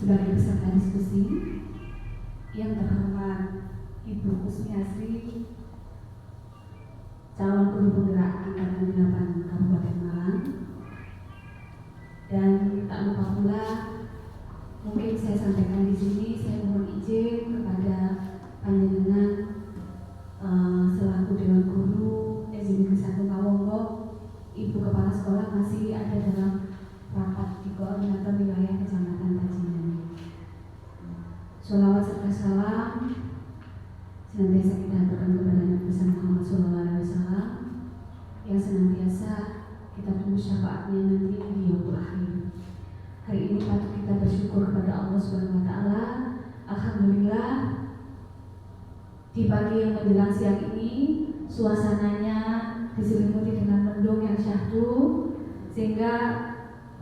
sebagai peserta diskusi, yang terhormat Ibu Kusmiasri, calon guru penggerak Angkatan 8 Kabupaten Malang, dan tak lupa pula mungkin saya sampaikan di sini, saya mohon izin kepada panjenengan selaku Dewan Guru SD Negeri 1 Kawonggo, Ibu Kepala Sekolah masih ada dalam rapat di koordinator wilayah Kecamatan Tajinan. Sholawat serta salam senantiasa kita haturkan kepada Nabi besar Muhammad SAW yang senantiasa kita tunggu syafaatnya nanti di yaumul akhir. Hari ini patut kita bersyukur kepada Allah Subhanahu Wa Taala. Alhamdulillah, di pagi yang menjelang siang ini suasananya diselimuti dengan mendung yang syahdu sehingga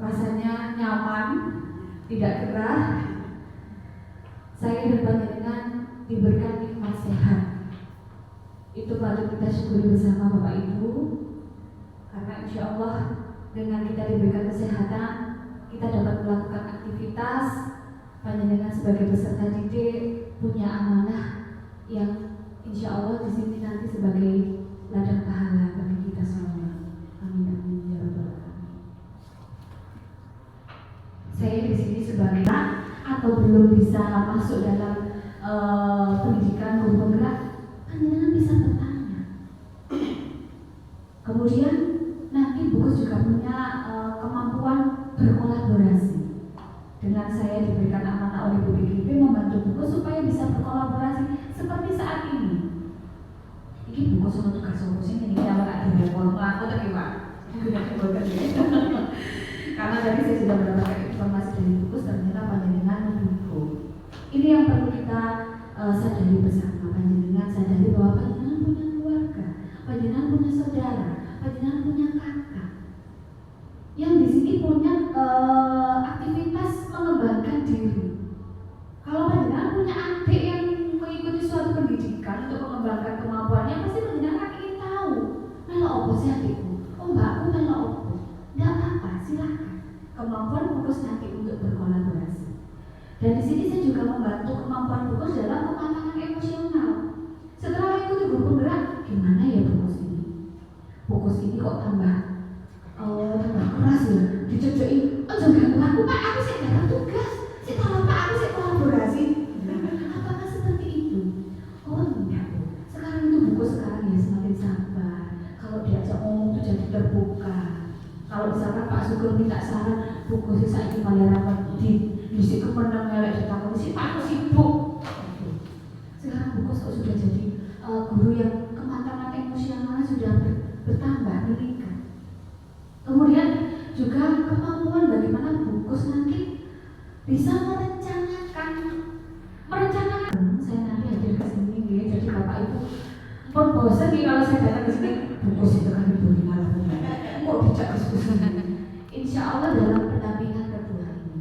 rasanya nyaman, tidak gerah. Saya dan panjenengan diberikan nikmat sehat. Itu patut kita syukuri bersama Bapak Ibu, karena insya Allah dengan kita diberikan kesehatan, kita dapat melakukan aktivitas. Panjenengan sebagai peserta didik punya amanah yang insya Allah di sini nanti sebagai ladang pahala bagi kita semua. Amin amin ya rabbal alamin. Saya di sini sebagai atau belum bisa masuk dalam pendidikan guru penggerak, panjenengan bisa bertanya. Kemudian nanti Bukus juga punya kemampuan berkolaborasi. Dengan saya diberikan amanah oleh BPKB membantu Bukus supaya bisa berkolaborasi seperti saat ini. Ini Bukus sama tugas solusi ini yang akan direpon aku tadi Pak. Karena tadi saya sudah mendapatkan informasi dari Bukus, ternyata panjenengan mendukung. Ini yang perlu kita sadari bersama. Panjenengan sadari bahwa panjenengan punya keluarga, panjenengan punya saudara, panjenengan punya kakak yang di sini punya aktivitas mengembangkan diri. Kalau panjenengan punya adik yang mengikuti suatu pendidikan untuk mengembangkan kemampuannya, pasti panjenengan ingin tahu, melo opo sih adikku, oh mbakku melo opo. Tidak apa-apa, silakan. Kemampuan Bukus nanti untuk berkolaborasi. Dan di sini saya juga membantu kemampuan Bukus dalam kematangan emosional. Setelah mengikuti guru penggerak, gimana ya Bukus ini? Bukus ini kok tambah keras ya, dicocokin. Oh jangan aku Pak, aku sih dapat tugas. Saya tahu Pak, aku sih kolaborasi. Apakah seperti itu? Oh enggak. Sekarang itu Bukus sekarang ya semakin sabar. Kalau diajak ngomong itu jadi terbuka. Kalau misalkan Pak Sugeng minta saran, Bukus saya ini malah rapat di misi kemenang ngelak ditakoni sih Pak, aku sibuk. Sekarang Bukus kok sudah jadi guru yang kematangan emosionalnya sudah bertambah, meningkat. Kemudian juga kemampuan bagaimana Bukus nanti bisa merencanakan. Saya nanti hadir ke sini ya, jadi Bapak Ibu pun bosan nih kalau saya datang ke sini. Bukus itu kan ibu malah kok bijak diskusi. Insya Allah dalam pendampingan kedua ini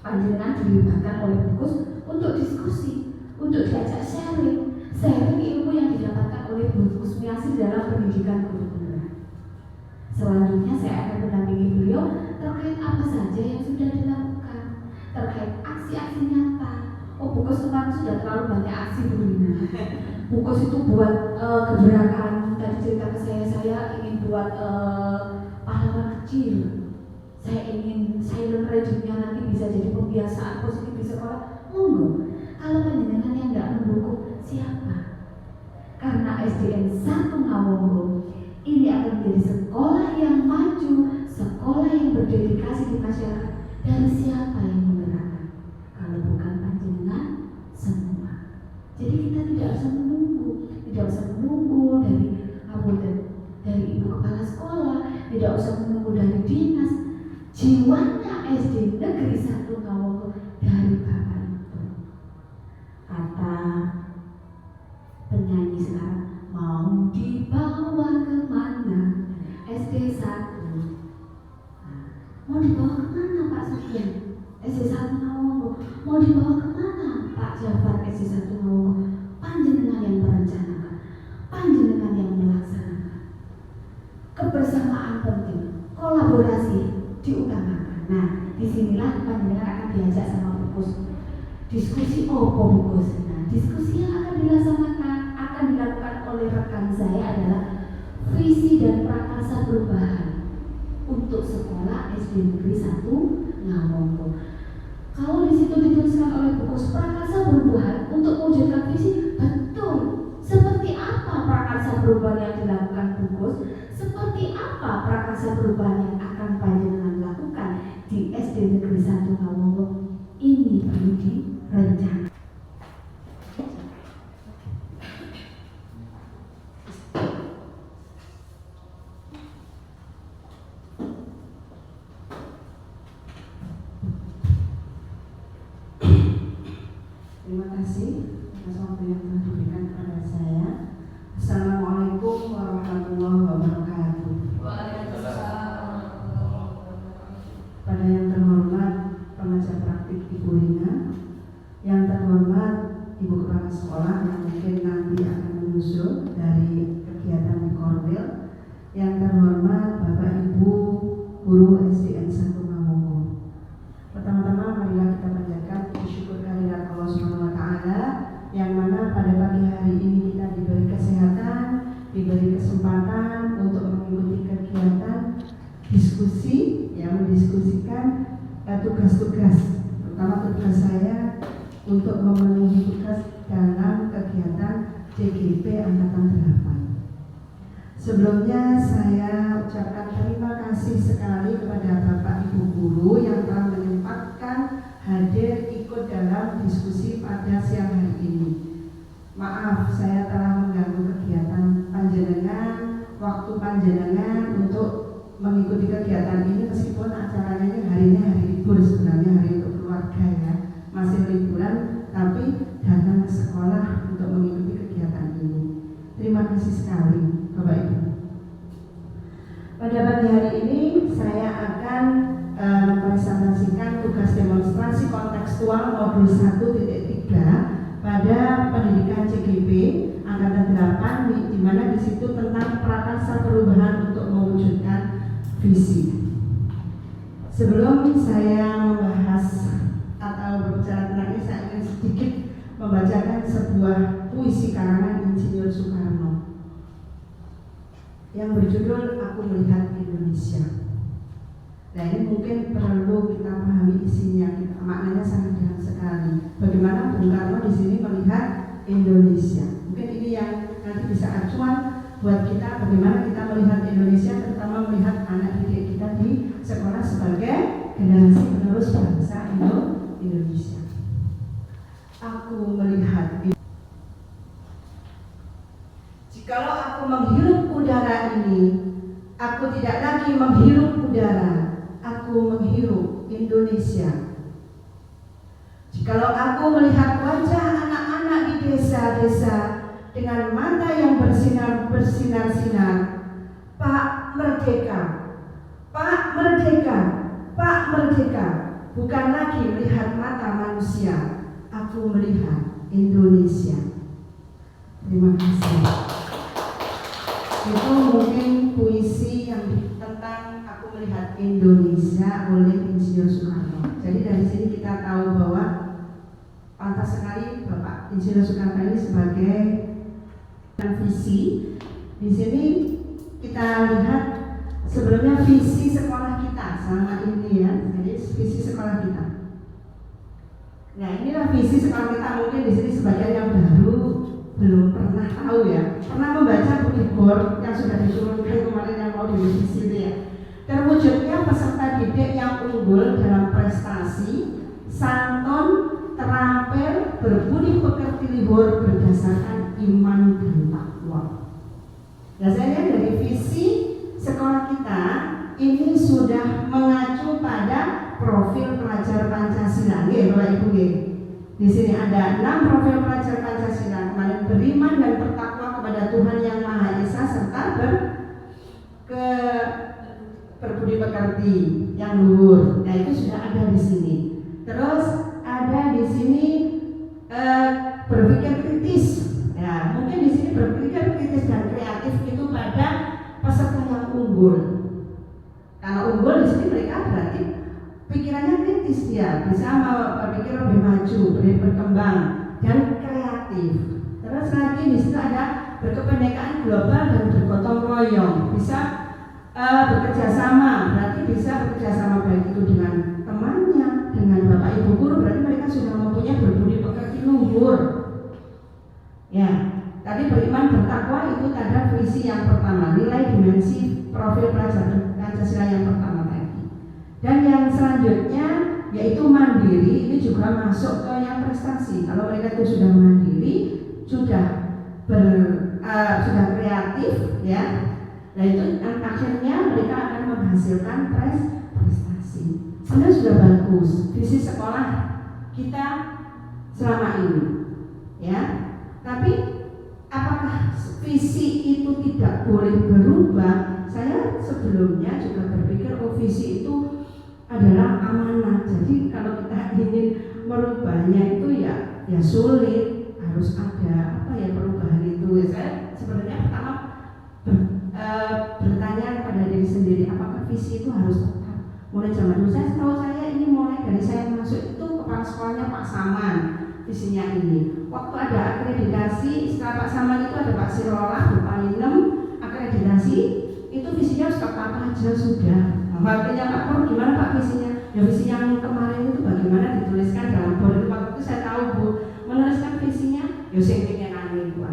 panjenengan dilibatkan oleh Bukus untuk diskusi, untuk diajak sharing ilmu yang didapatkan oleh Bukus Kusmiasri dalam pendidikan guru penggerak. Selanjutnya saya akan mendampingi beliau terkait apa saja yang sudah dilakukan, terkait aksi-aksi nyata. Oh Bukus kemarin sudah terlalu banyak aksi Bu Rina. Bukus itu buat gebrakan, tadi cerita ke saya ingin buat pahlawan kecil. Saya ingin silent reading-nya nanti bisa jadi pembiasaan positif di sekolah. Monggo. Kalau panjenengan yang nggak mendukung, siapa? Karena SDN 1 Ngawonggo ini akan menjadi sekolah yang maju, sekolah yang berdedikasi di masyarakat. Dari siapa yang menggerakkan? Kalau bukan panjenengan semua. Jadi kita tidak usah menunggu dari ibu kepala sekolah, tidak usah menunggu dari dinas. Jiwanya SD Negeri 1 Ngawonggo dari Bapak Ibu. Kata penyanyi sekarang, mau dibawa kemana SD 1? Mau dibawa kemana Pak Sugeng? SD 1 Ngawonggo. Mau dibawa kemana Pak Jafar SD 1 Ngawonggo? Panjenengan yang merencanakan, panjenengan yang melaksanakan. Kebersamaan penting, kolaborasi diutamakan. Nah, disinilah panjenengan akan diajak sama Diskusi opo bungkus. Nah, diskusi yang akan dilakukan oleh rekan saya adalah visi dan prakarsa perubahan untuk sekolah SD Negeri 1 Ngawongko. Kalau di situ dituliskan oleh bungkus prakarsa perubahan untuk mewujudkan visi, betul. Seperti apa prakarsa perubahan yang dilakukan bungkus? Seperti apa prakarsa perubahan yang akan panjenengan lakukan di SD Negeri 1 Ngawongko? Ini perlu direncanakan. Terima kasih atas waktu yang telah diberikan kepada saya. Assalamualaikum warahmatullahi wabarakatuh. Pada yang terhormat pengajar praktik Ibu Rina, yang terhormat Ibu Kepala Sekolah yang mungkin nanti akan menyusul dari kegiatan di Korbel, yang terhormat Bapak Ibu Guru SDN 1 Ngawongko. Pertama-tama marilah kita panjatkan syukur kehadirat Allah Subhanahu wa taala yang mana pada pagi hari ini kita diberi kesehatan, diberi kesempatan untuk mengikuti kegiatan diskusi yang mendiskusikan tugas-tugas, terutama tugas saya untuk memenuhi tugas dalam kegiatan CGP Angkatan 8. Sebelumnya saya ucapkan terima kasih sekali kepada Bapak Ibu Guru yang telah menyempatkan hadir ikut dalam diskusi pada siang hari ini. Maaf, saya telah mengganggu kegiatan panjenengan, waktu panjenengan untuk mengikuti kegiatan ini meskipun acaranya ini harinya hari libur, sebenarnya hari untuk keluarga ya, masih liburan, tapi datang ke sekolah untuk mengikuti kegiatan ini. Terima kasih sekali Bapak Ibu. Pada pagi hari ini saya akan mempresentasikan tugas demonstrasi kontekstual modul 1.3 pada pendidikan CGP Angkatan 8 di mana di situ tentang prakarsa perubahan untuk mewujudkan visi. Sebelum saya membahas atau berbicara tentang ini, saya ingin sedikit membacakan sebuah puisi karangan Insinyur Soekarno yang berjudul Aku Melihat Indonesia. Nah, ini mungkin perlu kita pahami isinya, maknanya sangat dalam sekali. Bagaimana Bung Karno di sini melihat Indonesia. Mungkin ini yang nanti bisa acuan buat kita bagaimana kita melihat Indonesia, terutama melihat anak didik kita di sekolah sebagai generasi penerus bangsa Indonesia. Aku melihat, jikalau aku menghirup udara ini, aku tidak lagi menghirup udara, aku menghirup Indonesia. Jikalau aku melihat wajah anak-anak di desa-desa dengan mata yang bersinar-sinar, Pak Merdeka, Pak Merdeka, Pak Merdeka, bukan lagi melihat mata manusia, aku melihat Indonesia. Terima kasih. Itu mungkin puisi yang tentang Aku Melihat Indonesia oleh Insinyur Soekarno. Jadi dari sini kita tahu bahwa pantas sekali Bapak Insinyur Soekarno ini sebagai visi. Di sini kita lihat sebelumnya visi sekolah kita selama ini ya. Jadi visi sekolah kita. Nah, inilah visi sekolah kita. Mungkin di sini sebagian yang baru belum pernah tahu ya. Pernah membaca buku board yang sudah diturunkan kemarin yang mau direvisi itu ya. Terwujudnya peserta didik yang unggul dalam prestasi, santun, terampil, berbudi pekerti luhur berdasarkan iman dan takwa. Nah, saya lihat dari visi sekolah kita ini sudah mengacu pada profil pelajar Pancasila. Bapak Ibu, di sini ada 6 profil pelajar Pancasila. Kemarin beriman dan bertakwa kepada Tuhan Yang Maha Esa serta berbudi pekerti yang luhur. Nah, itu sudah ada di sini. Terus ada di sini berpikir kritis. Ya, mungkin di sini berpikir kritis dan kreatif itu pada peserta yang unggul. Kalau unggul di sini mereka berarti pikirannya kritis. kritis dia, bisa berpikir lebih maju, berkembang dan kreatif. Terus lagi di situ ada berkebinekaan global dan bergotong royong, bisa bekerja sama, berarti bisa bekerja sama baik itu dengan temannya, dengan bapak ibu guru, berarti mereka sudah mempunyai berbudi pekerti luhur. Ya, tadi beriman bertakwa itu tanda visi yang pertama, nilai dimensi profil pelajar Pancasila yang pertama tadi. Dan yang selanjutnya yaitu mandiri, ini juga masuk ke yang prestasi. Kalau mereka itu sudah mandiri, sudah kreatif, ya, nah itu akhirnya mereka akan menghasilkan prestasi. Sebenarnya sudah bagus visi sekolah kita selama ini, ya. Tapi apakah visi itu tidak boleh berubah? Saya sebelumnya juga berpikir visi itu adalah amanah. Jadi kalau kita ingin merubahnya itu ya sulit, harus ada perubahan itu. Saya sebenarnya pertama bertanya pada diri sendiri, apakah visi itu harus tetap? Mulai zaman dulu saya ini mulai dari saya masuk itu kepala sekolahnya Pak Saman, visinya ini. Waktu ada akreditasi, setelah Pak Saman itu ada Pak Sirola, Pak Inem, akreditasi itu visinya tetap apa aja sudah. Waktunya Pak Pur, gimana Pak visinya? Ya visi yang kemarin itu bagaimana dituliskan dalam board. Waktu itu saya tahu Bu, menuliskan visinya, ya sing pengen angin Bu.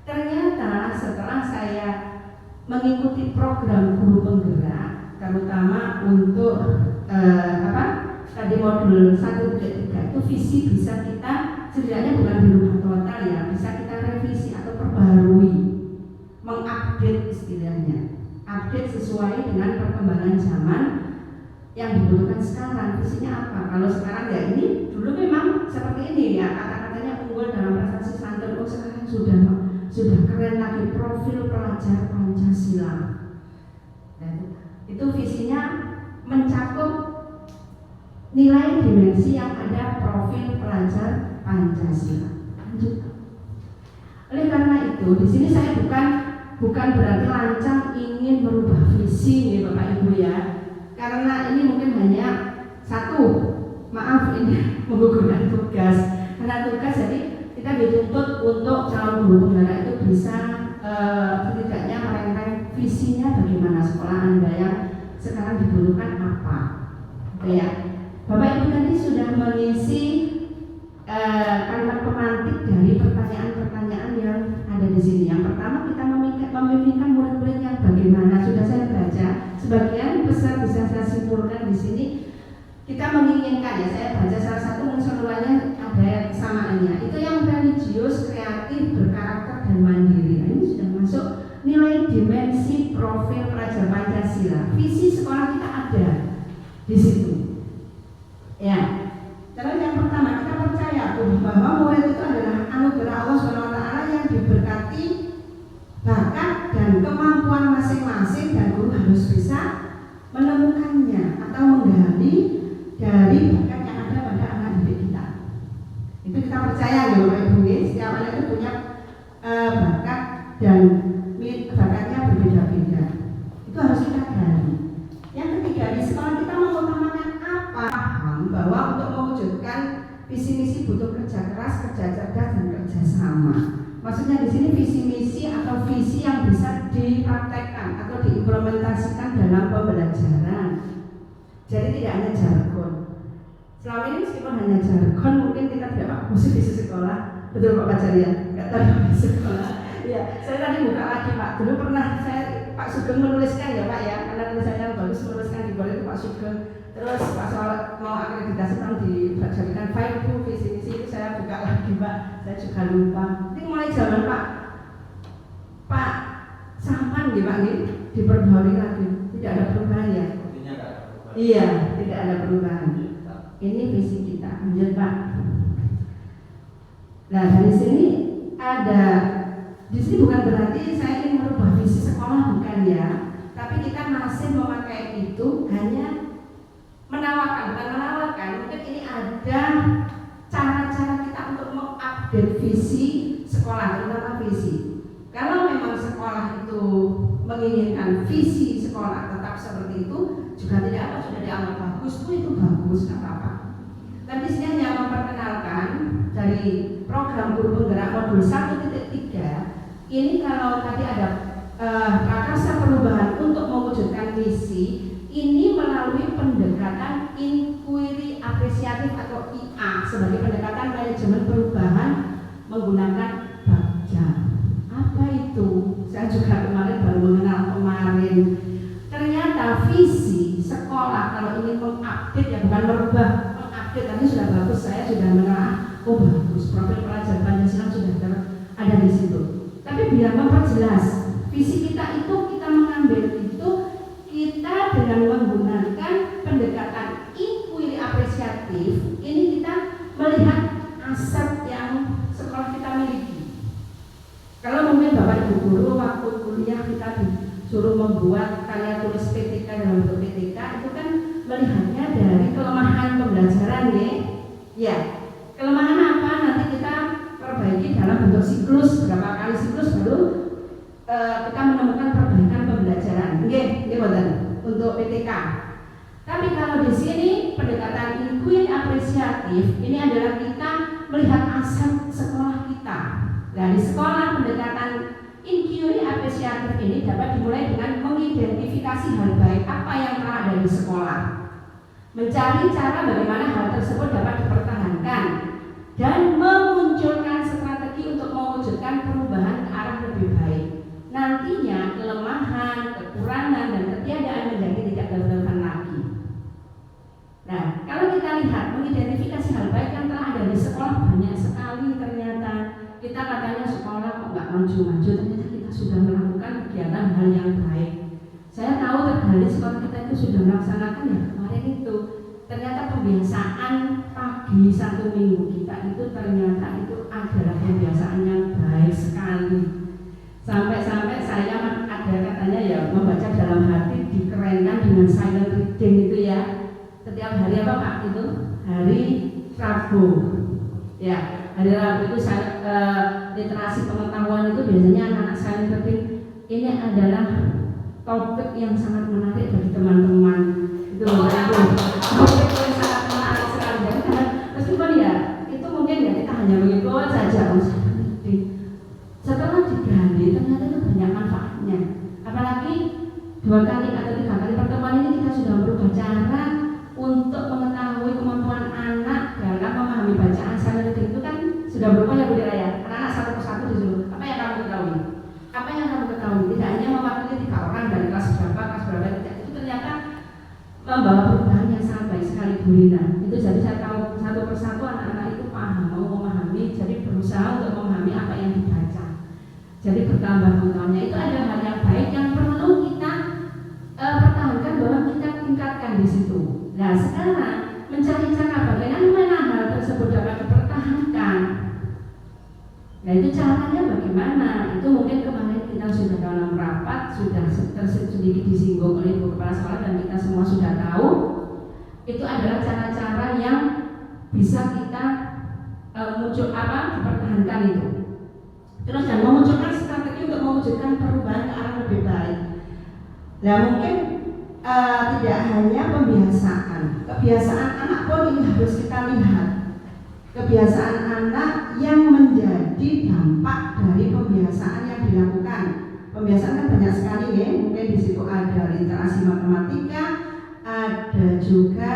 Ternyata setelah saya mengikuti program guru penggerak, terutama untuk tadi modul 1.3 itu visi bisa kita setidaknya bukan dirubah total ya, bisa kita revisi atau perbarui, mengupdate istilahnya, update sesuai dengan perkembangan zaman yang dibutuhkan sekarang. Visinya apa? Kalau sekarang ya ini, dulu memang seperti ini ya, kata-katanya unggul dalam prestasi santun. Oh sekarang sudah keren lagi, profil pelajar Pancasila. Dan itu visinya mencakup nilai dimensi yang ada profil pelajar Pancasila. Lanjut. Oleh karena itu, di sini saya bukan berarti lancang ingin merubah visi nih Bapak Ibu ya. Karena ini mungkin hanya satu, maaf ini menggugurkan tugas. Karena tugas jadi kita dituntut untuk calon guru penggerak itu bisa setidaknya merangkai visinya bagaimana sekolah Anda yang sekarang dibutuhkan apa. Oke ya. Bapak Ibu tadi sudah mengisi kalimat pemantik dari pertanyaan-pertanyaan yang ada di sini. Yang pertama kita memimpikan murid-murid yang bagaimana, sudah saya baca. Sebagian besar bisa saya simpulkan di sini. Kita menginginkan ya, saya baca salah satu unsurnya ada kesamaannya. Itu yang religius, kreatif, berkarakter dan mandiri. Nah, ini sudah masuk nilai dimensi profil pelajar Pancasila. Visi sekolah kita ada di situ. Ya. Terus yang pertama kita percaya bahwa murid itu adalah anugerah Allah SWT yang diberkati bakat dan kemampuan masing-masing, dan guru harus bisa menemukannya atau menggali dari bakat yang ada pada anak didik kita. Itu kita percaya ya Bapak Ibu, setiap anak itu punya bakat dan bakatnya berbeda-beda. Itu harus kita gali. Yang ketiga, di sekolah kita mengutamakan apa? Paham bahwa untuk mewujudkan visi misi butuh kerja keras, kerja cerdas dan kerja sama. Maksudnya di sini visi misi atau visi yang bisa dipraktekkan atau diimplementasikan dalam pembelajaran. Jadi tidak hanya jargon. Selama ini meskipun hanya jargon, mungkin kita tidak fokus visi sekolah. Betul Pak Pajarian? Enggak tahu visi sekolah. Ya, saya tadi buka lagi Pak. Dulu pernah Pak Sugeng menuliskan ya Pak ya, karena tulisannya bagus, menuliskan di bawah itu Pak Sugeng. Terus Pak soal mau akreditasi kan dijadikan file itu visi misi itu saya buka lagi Pak. Saya juga lupa. Ini mulai zaman Pak Saman ya Pak ini diperbaharui lagi. Tidak ada perubahan ya? Iya, tidak ada perubahan. Ini visi kita. Lanjut Pak. Nah dari sini ada, di sini bukan berarti saya ingin merubah visi sekolah, bukan ya. Tapi kita masih memakai itu hanya menawarkan, bukan menawarkan. Mungkin ini ada cara-cara kita untuk mengupdate visi sekolah, terutama visi. Kalau memang sekolah itu menginginkan visi sekolah tetap seperti itu, juga tidak apa sudah dianggap bagus bagus pun itu bagus, nggak apa-apa. Tapi di sini hanya memperkenalkan dari program guru penggerak modul 1.3. Ini kalau tadi ada prakarsa perubahan untuk mewujudkan misi, ini melalui pendekatan inquiry apresiatif atau IA sebagai pendekatan manajemen perubahan menggunakan Bagja. Apa itu? Saya juga kemarin baru mengenal kemarin. Ternyata visi sekolah kalau ingin mengupdate, ya bukan merubah, mengupdate tadi sudah bagus, saya sudah menelaah, oh bagus, profil pelajar Pancasila sudah ada di situ. Tapi biar memperjelas visi kita itu, kita mengambil itu kita dengan menggunakan pendekatan inquiry apresiatif. Ini kita melihat aset yang sekolah kita miliki. Kalau mungkin Bapak Ibu guru waktu kuliah kita disuruh membuat karya tulis PTK dalam bentuk PTK, itu kan melihatnya dari kelemahan pembelajaran ya. Kelemahan apa nanti kita perbaiki dalam bentuk siklus, berapa kali siklus baru kita menemukan perbaikan pembelajaran. Nggih untuk PTK. Tapi kalau di sini pendekatan inquiry apresiatif ini adalah kita melihat aset sekolah kita. Nah, di sekolah pendekatan inquiry apresiatif ini dapat dimulai dengan mengidentifikasi hal baik apa yang telah ada di sekolah, mencari cara bagaimana hal tersebut dapat dipertahankan, dan memunculkan strategi untuk mewujudkan perubahan ke arah lebih baik. Nantinya kelemahan, kekurangan, dan ketiadaan menjadi tidak relevan lagi. Nah, kalau kita lihat mengidentifikasi hal baik yang telah ada di sekolah banyak sekali ternyata. Kita katanya sekolah kok nggak maju-maju, ternyata kita sudah melakukan kegiatan hal yang baik. Saya tahu terkali sekolah kita itu sudah melaksanakan ya kemarin itu. Ternyata kebiasaan pagi 1 minggu kita itu ternyata itu adalah kebiasaan yang baik sekali. Sampai-sampai saya ada katanya ya membaca dalam hati dikerenkan dengan silent reading itu ya. Setiap hari apa Pak itu? Hari Rabu. Ya, hari Rabu itu saya literasi pengetahuan itu biasanya anak-anak silent reading ini adalah topik yang sangat menarik bagi teman-teman. Itu topik yang sangat menarik sekali. Jadi meskipun ya itu mungkin ya kita hanya mengikut saja. Setelah digali ternyata itu banyak manfaatnya. Apalagi 2 kali atau 3 kali pertemuan ini kita sudah berubah cara untuk mengetahui kemampuan anak dalam memahami bacaan silent reading itu kan sudah berubah ya Bu Dira ya. Anak-anak satu persatu disuruh apa yang kamu ketahui? Apa yang kamu ketahui? Tidak hanya mewakili 3 orang dari kelas berapa tidak. Itu ternyata membawa perubahan yang sangat baik sekali Bu Rina. Itu jadi saya tahu satu persatu anak-anak itu paham, mau memahami, jadi berusaha untuk memahami apa yang dibaca. Jadi bertambah pengetahuannya. Itu ada hal yang baik yang perlu kita pertahankan bahwa kita tingkatkan di situ. Nah sekarang mencari cara bagaimana hal tersebut dapat dipertahankan. Nah itu caranya bagaimana? Itu mungkin kemarin kita sudah dalam rapat sudah sedikit disinggung oleh Ibu Kepala Sekolah dan kita semua sudah tahu. Itu adalah cara-cara yang bisa kita dipertahankan itu. Terus dan memunculkan strategi untuk mewujudkan perubahan ke arah lebih baik. Nah mungkin tidak hanya kebiasaan anak pun ini harus kita lihat. Kebiasaan anak yang menjadi dampak dari pembiasaan yang dilakukan. Pembiasaan kan banyak sekali ya. Mungkin di situ ada literasi matematika, ada juga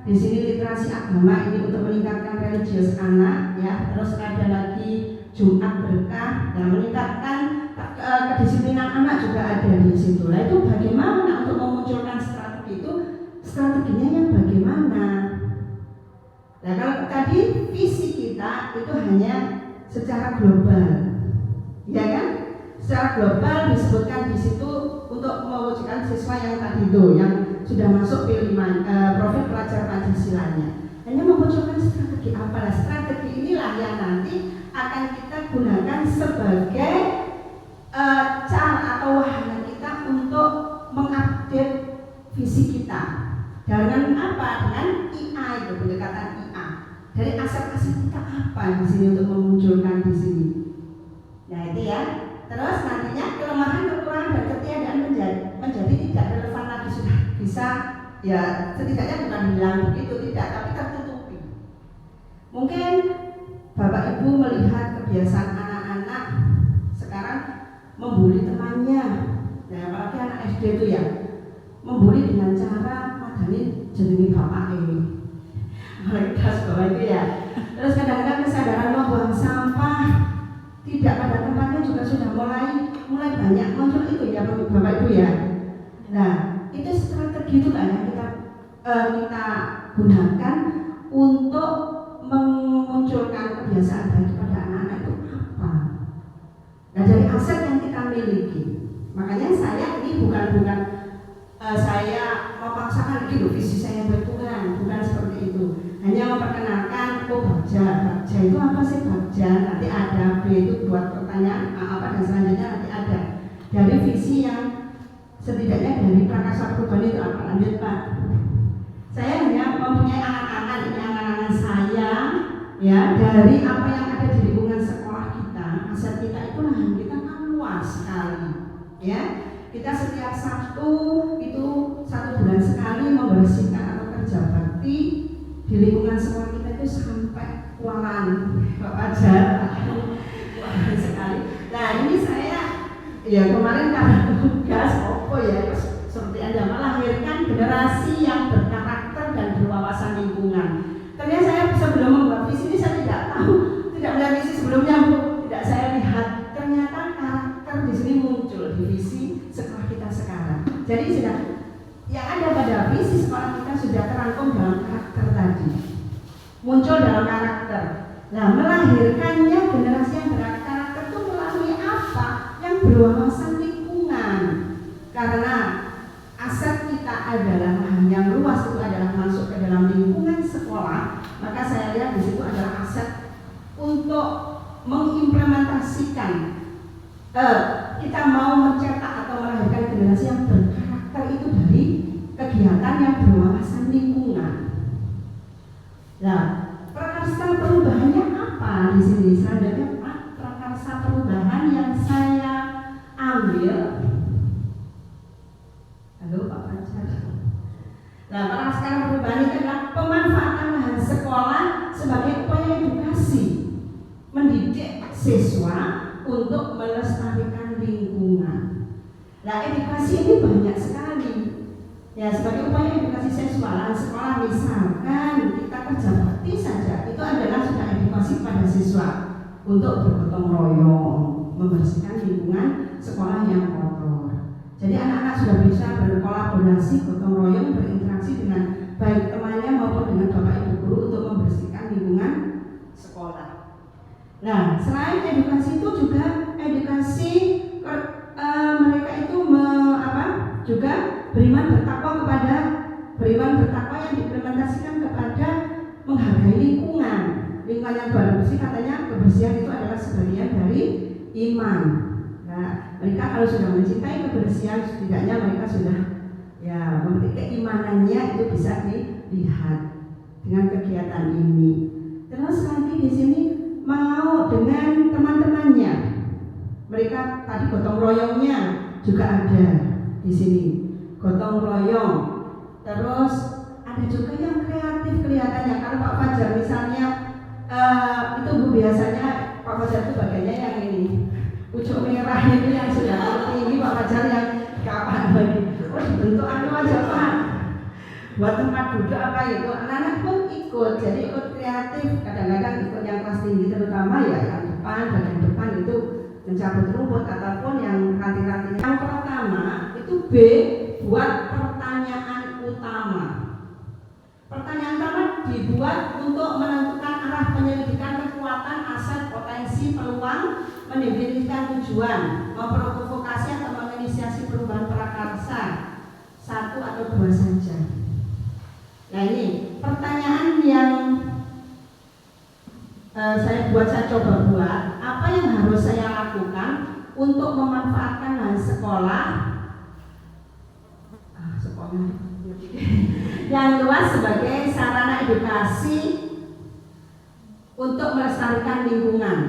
di sini literasi agama ini untuk meningkatkan religius anak ya. Terus ada lagi Jumat berkah dan meningkatkan kedisiplinan anak juga ada di situ. Nah itu bagaimana untuk memunculkan strategi itu? Strateginya yang bagaimana? Nah kalau tadi visi kita itu hanya secara global, ya kan? Secara global disebutkan di situ untuk mewujudkan siswa yang tadi itu yang sudah masuk P5 profil pelajar Pancasilanya. Hanya memunculkan strategi apalah strategi inilah yang nanti akan kita gunakan sebagai cara atau wahana kita untuk mengupdate visi kita. Dengan apa? Dengan IA itu pendekatan IA. Dari aset-aset kita apa di sini untuk memunculkan di sini. Nah itu ya. Terus nantinya kelemahan, kekurangan dan ketiadaan menjadi tidak relevan lagi sudah bisa ya setidaknya bukan hilang begitu, tidak, tapi tertutupi. Mungkin Bapak Ibu melihat kebiasaan anak-anak sekarang membuli temannya, nah apalagi anak SD itu ya, membuli dengan cara madani jenenge bapak ini, mayoritas bawah itu ya. Terus kadang-kadang kesadaran membuang sampah tidak pada tempatnya juga sudah mulai banyak muncul itu ya Bapak Ibu ya. Nah itu strategi itu kan yang kita gunakan untuk memunculkan kebiasaan baik pada anak-anak itu apa? Nah dari aset yang kita miliki, makanya saya ini bukan saya memaksakan gitu visi saya buat Tuhan, bukan seperti itu. Hanya memperkenalkan bagja itu apa sih bagja? Nanti ada B itu buat pertanyaan apa dan selanjutnya nanti ada dari visi yang setidaknya dari prakarsa perubahan itu apa. Lanjut Pak. Saya hanya mempunyai angan-angan, ini angan-angan saya ya dari apa yang ada di lingkungan sekolah kita. Aset kita itu lahan kita kan luas sekali ya. Kita setiap Sabtu itu 1 bulan sekali membersihkan atau kerja bakti di lingkungan sekolah kita itu sampai kualan Bapak Jar sekali. Nah ini saya ya kemarin karena tugas ya seperti Anda melahirkan generasi yang berkarakter dan berwawasan lingkungan. Ternyata saya sebelum membuat visi ini saya tidak tahu, tidak melihat visi sebelumnya Bu, tidak saya lihat ternyata karakter di sini muncul di visi sekolah kita sekarang. Jadi sudah yang ada pada visi sekolah kita sudah terangkum dalam karakter tadi, muncul dalam karakter. Nah melahirkannya generasi yang berkarakter itu melalui apa? Yang berwawasan lingkungan. Karena aset kita adalah lahan yang luas, itu adalah masuk ke dalam lingkungan sekolah, maka saya lihat di situ adalah aset untuk mengimplementasikan kita mau mencetak atau melahirkan generasi yang berkarakter itu dari kegiatan yang berwawasan lingkungan. Nah, prakarsa perubahannya apa di sini? Selanjutnya prakarsa perubahan yang saya ambil. Halo Pak Pacar. Nah, prakarsa perubahan itu adalah pemanfaatan lahan sekolah sebagai upaya edukasi, mendidik siswa untuk melestarikan lingkungan. Nah, edukasi ini banyak sekali. Ya, sebagai upaya edukasi siswa lahan sekolah, misalkan kita kerja bakti saja, itu adalah sudah edukasi pada siswa untuk bergotong royong, membersihkan lingkungan sekolah yang kotor. Jadi anak-anak sudah bisa berkolaborasi, gotong royong, berinteraksi dengan baik temannya maupun dengan bapak ibu guru untuk membersihkan lingkungan sekolah. Nah, selain edukasi itu juga edukasi mereka itu juga beriman bertakwa yang diimplementasikan kepada menghargai lingkungan. Lingkungan yang bersih katanya kebersihan itu adalah sebagian dari iman. Nah, mereka kalau sudah mencintai kebersihan, setidaknya mereka sudah ya memiliki keimanannya itu bisa dilihat dengan kegiatan ini. Terus lagi di sini mau dengan teman-temannya. Mereka tadi gotong royongnya juga ada di sini. Gotong royong. Terus ada juga yang kreatif kelihatannya. Kalau Pak Fajar misalnya itu Bu biasanya Pak Fajar itu bagiannya yang ini. Pucuk merah itu yang sudah tinggi Pak Fajar yang kapan lagi. Oh dibentuk aja Pak. Buat tempat duduk apa itu. Anak-anak pun ikut. Jadi ikut kreatif. Kadang-kadang ikut yang kelas tinggi terutama ya yang depan, bagian depan itu mencabut rumput ataupun yang ranting-ranting. Yang pertama itu B, buat pertanyaan utama. Pertanyaan utama dibuat untuk menentukan arah penyelidikan kekuatan, aset, potensi, peluang, mendefinisikan tujuan, memprovokasi atau menginisiasi perubahan prakarsa. 1 atau 2 saja. Nah ini pertanyaan yang saya coba buat, apa yang harus saya lakukan untuk memanfaatkan lahan sekolah yang luas sebagai sarana edukasi untuk melestarikan lingkungan.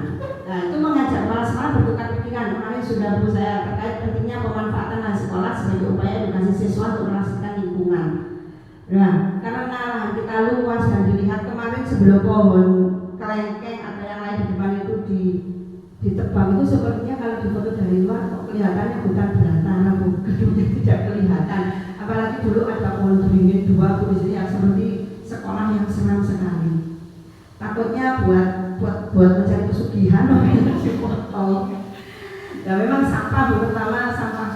Nah itu mengajak kepala sekolah bertukar pikiran. Kemarin sudah Bu saya terkait pentingnya pemanfaatan lahan sekolah sebagai upaya edukasi siswa untuk melestarikan lingkungan. Nah, karena lahan kita luas dan dilihat kemarin sebelum pohon kelengkeng atau yang lain di depan itu ditebang itu sepertinya kalau difoto dari luar kok kelihatannya hutan belantara, gedungnya tidak kelihatan. Apalagi dulu ada pohon beringin 2 di sini yang seperti sekolah yang seram sekali. Takutnya buat mencari pesugihan makanya dipotong. Ya memang sampah terutama sampah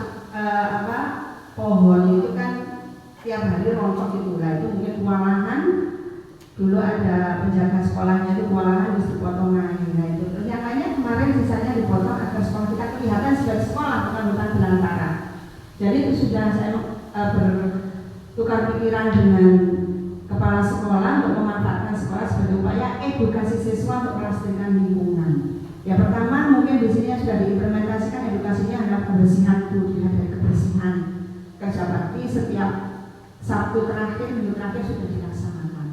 pohon itu kan tiap hari rontok itu lah, itu mungkin kewalahan. Dulu ada penjaga sekolahnya itu kewalahan harus dipotong lagi. Nah itu terus yang lainnya kemarin sisanya dipotong agar sekolah kita kelihatan sebagai sekolah bukan hutan belantara. Jadi itu sudah saya bertukar pikiran dengan kepala sekolah untuk memanfaatkan sekolah sebagai upaya edukasi siswa untuk melestarikan lingkungan. Ya pertama mungkin di sini sudah diimplementasikan edukasinya adalah kebersihan, dilihat dari kebersihan. Kerja bakti setiap Sabtu terakhir, minggu terakhir sudah dilaksanakan.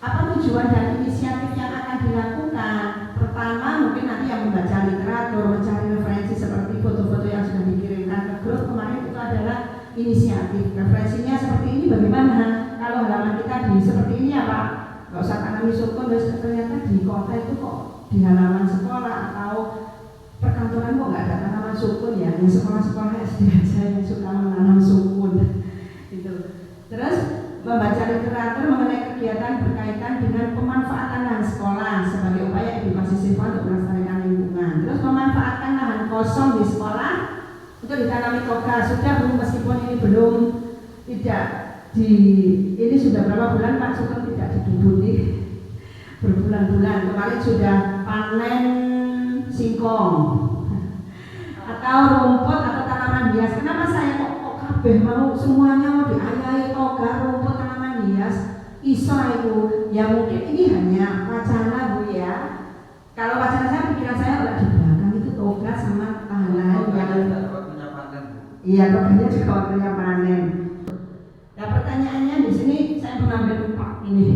Apa tujuan dan inisiatif yang akan dilakukan? Pertama mungkin nanti yang membaca literatur, mencari referensi seperti foto-foto yang sudah dikirimkan ke grup kemarin itu adalah inisiatif. Referensinya seperti ini bagaimana? Kalau halaman kita di seperti ini ya Pak, nggak usah tanami sukun, ternyata di kota itu kok di halaman sekolah atau perkantoran kok nggak ada tanaman sukun ya? Di sekolah-sekolah SD aja yang suka menanam sukun gitu. Terus membaca literatur mengenai kegiatan berkaitan dengan pemanfaatan lahan sekolah sebagai upaya edukasi siswa untuk melestarikan lingkungan. Terus memanfaatkan lahan kosong di sekolah untuk ditanami toga. Sudah belum, meskipun ini belum tidak ini sudah berapa bulan Pak Sukun tidak diduduki berbulan-bulan. Kemarin sudah panen singkong atau rumput atau tanaman hias. Kenapa saya kok kabeh mau semuanya mau diayahi toga, rumput, tanaman hias? Iso itu ya mungkin ini hanya wacana Bu ya. Kalau wacana saya, pikiran saya udah di belakang itu toga sama lahan yang iya, toganya juga waktunya panen. Nah pertanyaannya di sini saya mengambil 4 ini.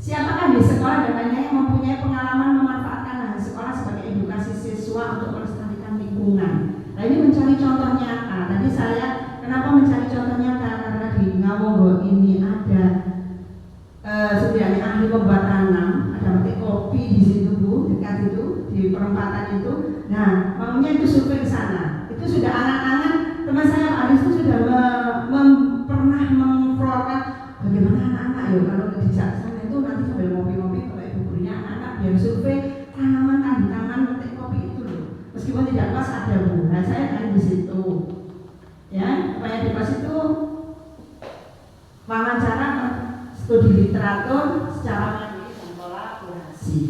Siapakah di sekolah dan lainnya yang mempunyai pengalaman memanfaatkan lahan sekolah sebagai edukasi siswa untuk melestarikan lingkungan? Nah ini mencari contoh nyata. Tadi saya kenapa mencari contoh nyata? Karena di Ngawonggo ini ada setidaknya ahli pembuat tanam, ada petik kopi di situ Bu, dekat itu di perempatan itu. Nah maunya itu survei ke sana. Itu sudah angan-angan teman saya Pak Aris itu sudah pernah mengkeluarkan bagaimana anak-anak ya kalau di sana itu nanti sambil ngopi-ngopi kalau ibu gurunya anak-anak biar survei tanaman kan di taman petik kopi itu loh. Meskipun tidak pas ada Bu. Nah saya kan di situ. Ya, supaya di pas itu wawancara studi literatur secara mandiri dan kolaborasi.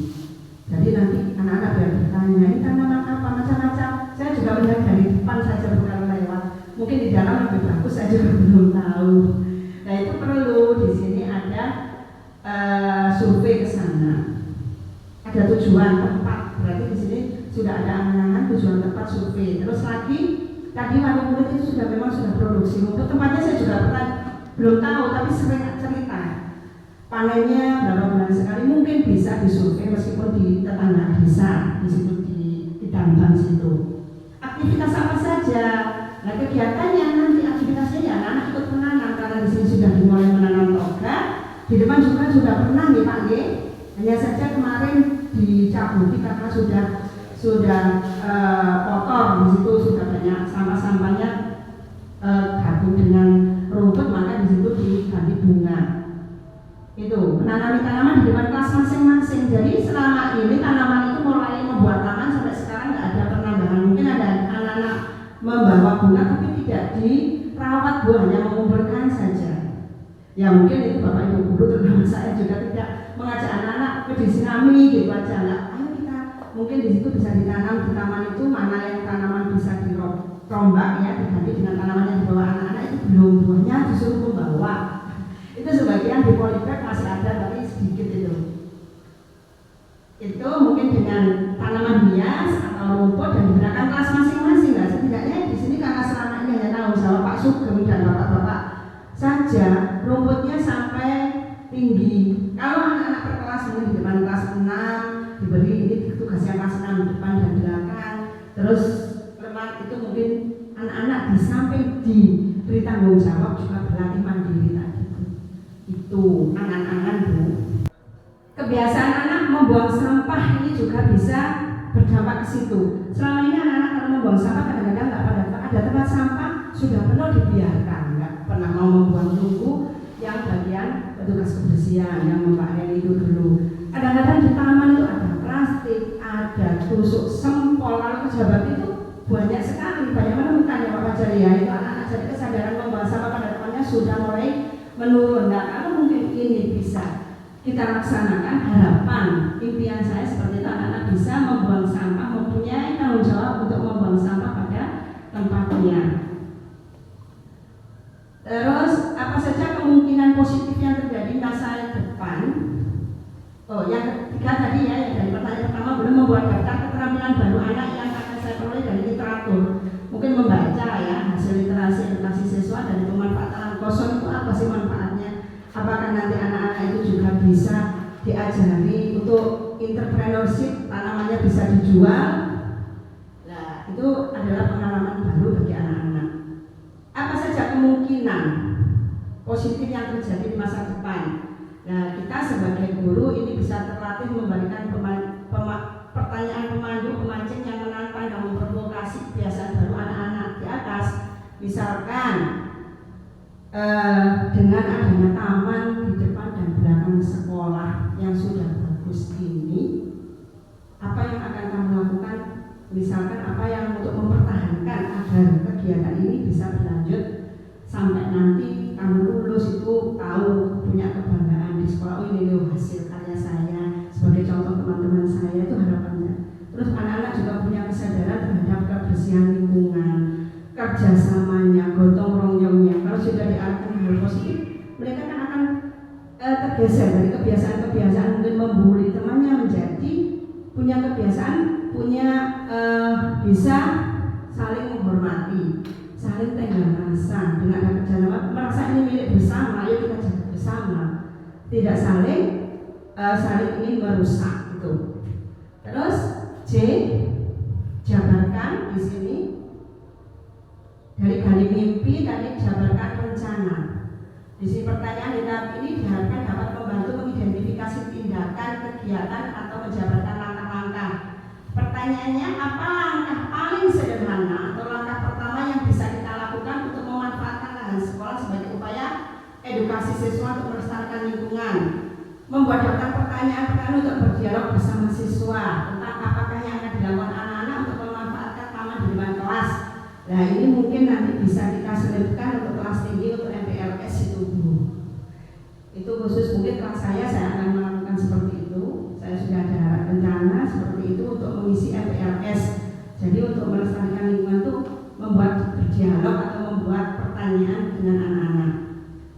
Jadi nanti anak-anak biar bertanya ini tanaman apa macam-macam. Saya juga melihat dari depan saja bukan lewat. Mungkin di dalam lebih bagus saya juga belum tahu. Nah itu perlu di sini ada survei ke sana. Ada tujuan tempat. Berarti di sini sudah ada angan-angan tujuan tempat survei. Terus lagi tadi wali murid itu sudah memang sudah produksi. Untuk tempatnya saya juga pernah belum tahu tapi sering cerita. Panennya berapa bulan sekali mungkin bisa disurvei meskipun di tetangga desa di situ di Dambang situ. Aktivitas apa saja? Nah kegiatannya nanti aktivitasnya ya anak ikut menanam karena di sini sudah dimulai menanam toga. Di depan juga sudah pernah nih Pak G. Hanya saja kemarin dicabuti karena sudah kotor di situ sudah banyak sampah-sampahnya gabung dengan rumput maka di situ diganti bunga. Itu menanami tanaman di depan kelas masing-masing. Jadi selama ini tanaman itu mulai membuat taman sampai sekarang nggak ada penambahan. Mungkin ada anak-anak membawa bunga tapi tidak dirawat Bu, hanya mengumpulkan saja. Ya mungkin itu Bapak Ibu guru terutama saya juga tidak mengajak anak-anak ke disinami gitu aja lah. Ayo kita mungkin di situ bisa ditanam di taman itu mana yang tanaman bisa dirombak ya diganti dengan tanaman yang dibawa anak-anak itu belum buahnya disuruh membawa. Itu sebagian di polybag masih ada tapi sedikit itu. Itu mungkin dengan tanaman hias atau rumput dan digunakan kelas masing-masing. Nah setidaknya di sini karena selama ini hanya tanggung jawab Pak Sugeng dan Bapak-bapak saja, rumputnya sampai tinggi. Kalau anak-anak per kelas mungkin di depan kelas 6 diberi ini tugasnya kelas 6 di depan dan belakang. Terus lemak itu mungkin anak-anak di samping diberi tanggung jawab juga berlatih mandiri tadi. itu angan-angan Bu. Kebiasaan anak membuang sampah ini juga bisa berdampak ke situ. Selama ini anak-anak kalau membuang sampah kadang-kadang nggak pada ada tempat sampah sudah penuh dibiarkan, nggak pernah mau membuang, tunggu yang bagian petugas kebersihan yang membayar itu dulu. Kadang-kadang di taman itu ada plastik, ada tusuk sempol, lalu pejabat itu banyak sekali, banyak menemukan ya Pak Fajar ya. Itu anak-anak jadi kesadaran membuang sampah pada temannya sudah mulai menurun. Nah kalau mungkin ini bisa kita laksanakan, harapan impian saya seperti itu, anak-anak bisa membuang sampah, mempunyai tanggung jawab untuk membuang sampah pada tempatnya. Terus apa saja kemungkinan positif yang terjadi masa depan? Oh, yang ketiga tadi ya, yang dari pertanyaan pertama, belum membuat daftar keterampilan baru anak yang akan saya peroleh dari literatur. Mungkin membaca ya, hasil literasi siswa dan pemanfaatan kosong itu apa sih manfaatnya? Apakah nanti anak-anak itu juga bisa diajari untuk entrepreneurship, tanamannya bisa dijual? Nah, itu adalah pengalaman baru bagi anak-anak. Apa saja kemungkinan positif yang terjadi di masa depan? Nah, kita sebagai guru ini bisa terlatih memberikan pertanyaan pemandu, pemancing yang menantang dan memprovokasi kebiasaan baru anak-anak di atas. Misalkan dengan adanya taman di depan dan belakang sekolah yang sudah bagus ini, apa yang akan kamu lakukan? Misalkan apa yang untuk mempertahankan agar kegiatan ini bisa berlanjut sampai nanti kamu lulus itu tahu, punya kebanggaan di sekolah, oh ini loh hasil karya saya sebagai contoh teman-teman saya, itu harapannya. Terus anak-anak juga punya kesadaran terhadap kebersihan lingkungan, kerjasamanya, gotong royongnya. Kalau sudah diarahkan hal positif, mereka kan akan tergeser dari kebiasaan-kebiasaan mungkin membuli temannya menjadi punya kebiasaan, punya bisa saling menghormati, saling tenggang rasa, dengan ada kerjasama, merasa ini milik bersama, ayo kita jaga bersama, tidak saling ingin merusak itu. Terus J, jabarkan di sini. Dari gali mimpi tadi jabarkan rencana. Di sini pertanyaan di tahap ini diharapkan dapat membantu mengidentifikasi tindakan, kegiatan atau menjabarkan langkah-langkah. Pertanyaannya, apa langkah paling sederhana atau langkah pertama yang bisa kita lakukan untuk memanfaatkan lahan sekolah sebagai upaya edukasi siswa untuk melestarikan lingkungan? Membuat daftar pertanyaan untuk berdialog bersama siswa tentang apakah yang akan dilakukan anak-anak untuk memanfaatkan taman di depan kelas. Nah ini mungkin nanti bisa kita selipkan untuk kelas tinggi, untuk MPLS itu Bu. Itu khusus mungkin kelas saya akan melakukan seperti itu. Saya sudah ada rencana seperti itu untuk mengisi MPLS. Jadi untuk melestarikan lingkungan itu membuat berdialog atau membuat pertanyaan dengan anak-anak.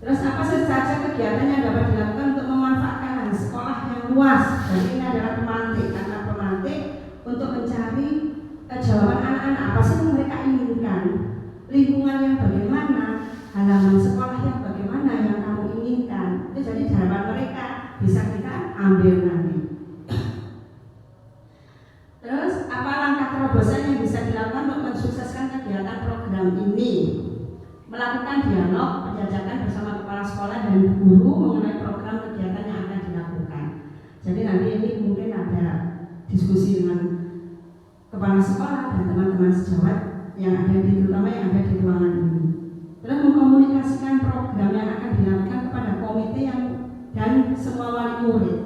Terus apa saja kegiatan yang dapat dilakukan untuk memanfaatkan lahan sekolah yang luas? Dan ini adalah pemantik, karena pemantik untuk mencari jawaban anak-anak apa sih yang mereka inginkan, lingkungan yang bagaimana, halaman sekolah yang bagaimana yang kamu inginkan. Itu jadi jawaban mereka bisa kita ambil nanti. Terus apa langkah terobosan yang bisa dilakukan untuk mensukseskan kegiatan program ini? Melakukan dialog, penjajakan bersama kepala sekolah dan guru mengenai program kegiatan yang akan dilakukan. Jadi nanti ini mungkin ada diskusi dengan kepala sekolah dan teman-teman sejawat yang ada di, terutama yang ada di ruangan ini. Terus mengkomunikasikan program yang akan dilakukan kepada komite dan semua wali murid.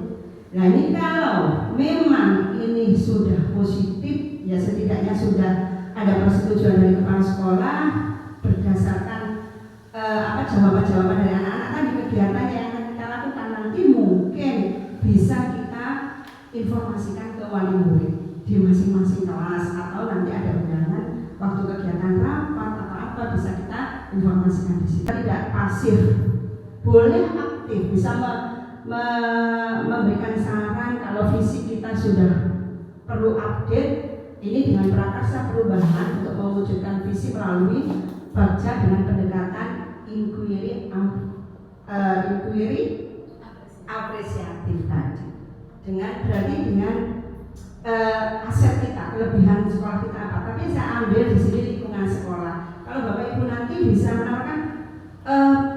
Nah ini kalau memang ini sudah positif, ya setidaknya sudah ada persetujuan dari kepala sekolah berdasarkan jawaban-jawaban dari anak-anak tadi, kegiatan yang akan kita lakukan nanti mungkin bisa kita informasikan ke wali murid di masing-masing kelas, atau nanti ada undangan waktu kegiatan rapat atau apa bisa kita informasikan di situ. Tidak pasif, boleh aktif, bisa memberikan saran kalau visi kita sudah perlu update. Ini dengan prakarsa perubahan untuk mewujudkan visi melalui baca dengan pendekatan inquiry apresiatif tadi. Dengan aset kita, kelebihan sekolah kita apa. Tapi saya ambil di sini lingkungan sekolah. Kalau Bapak Ibu nanti bisa menawarkan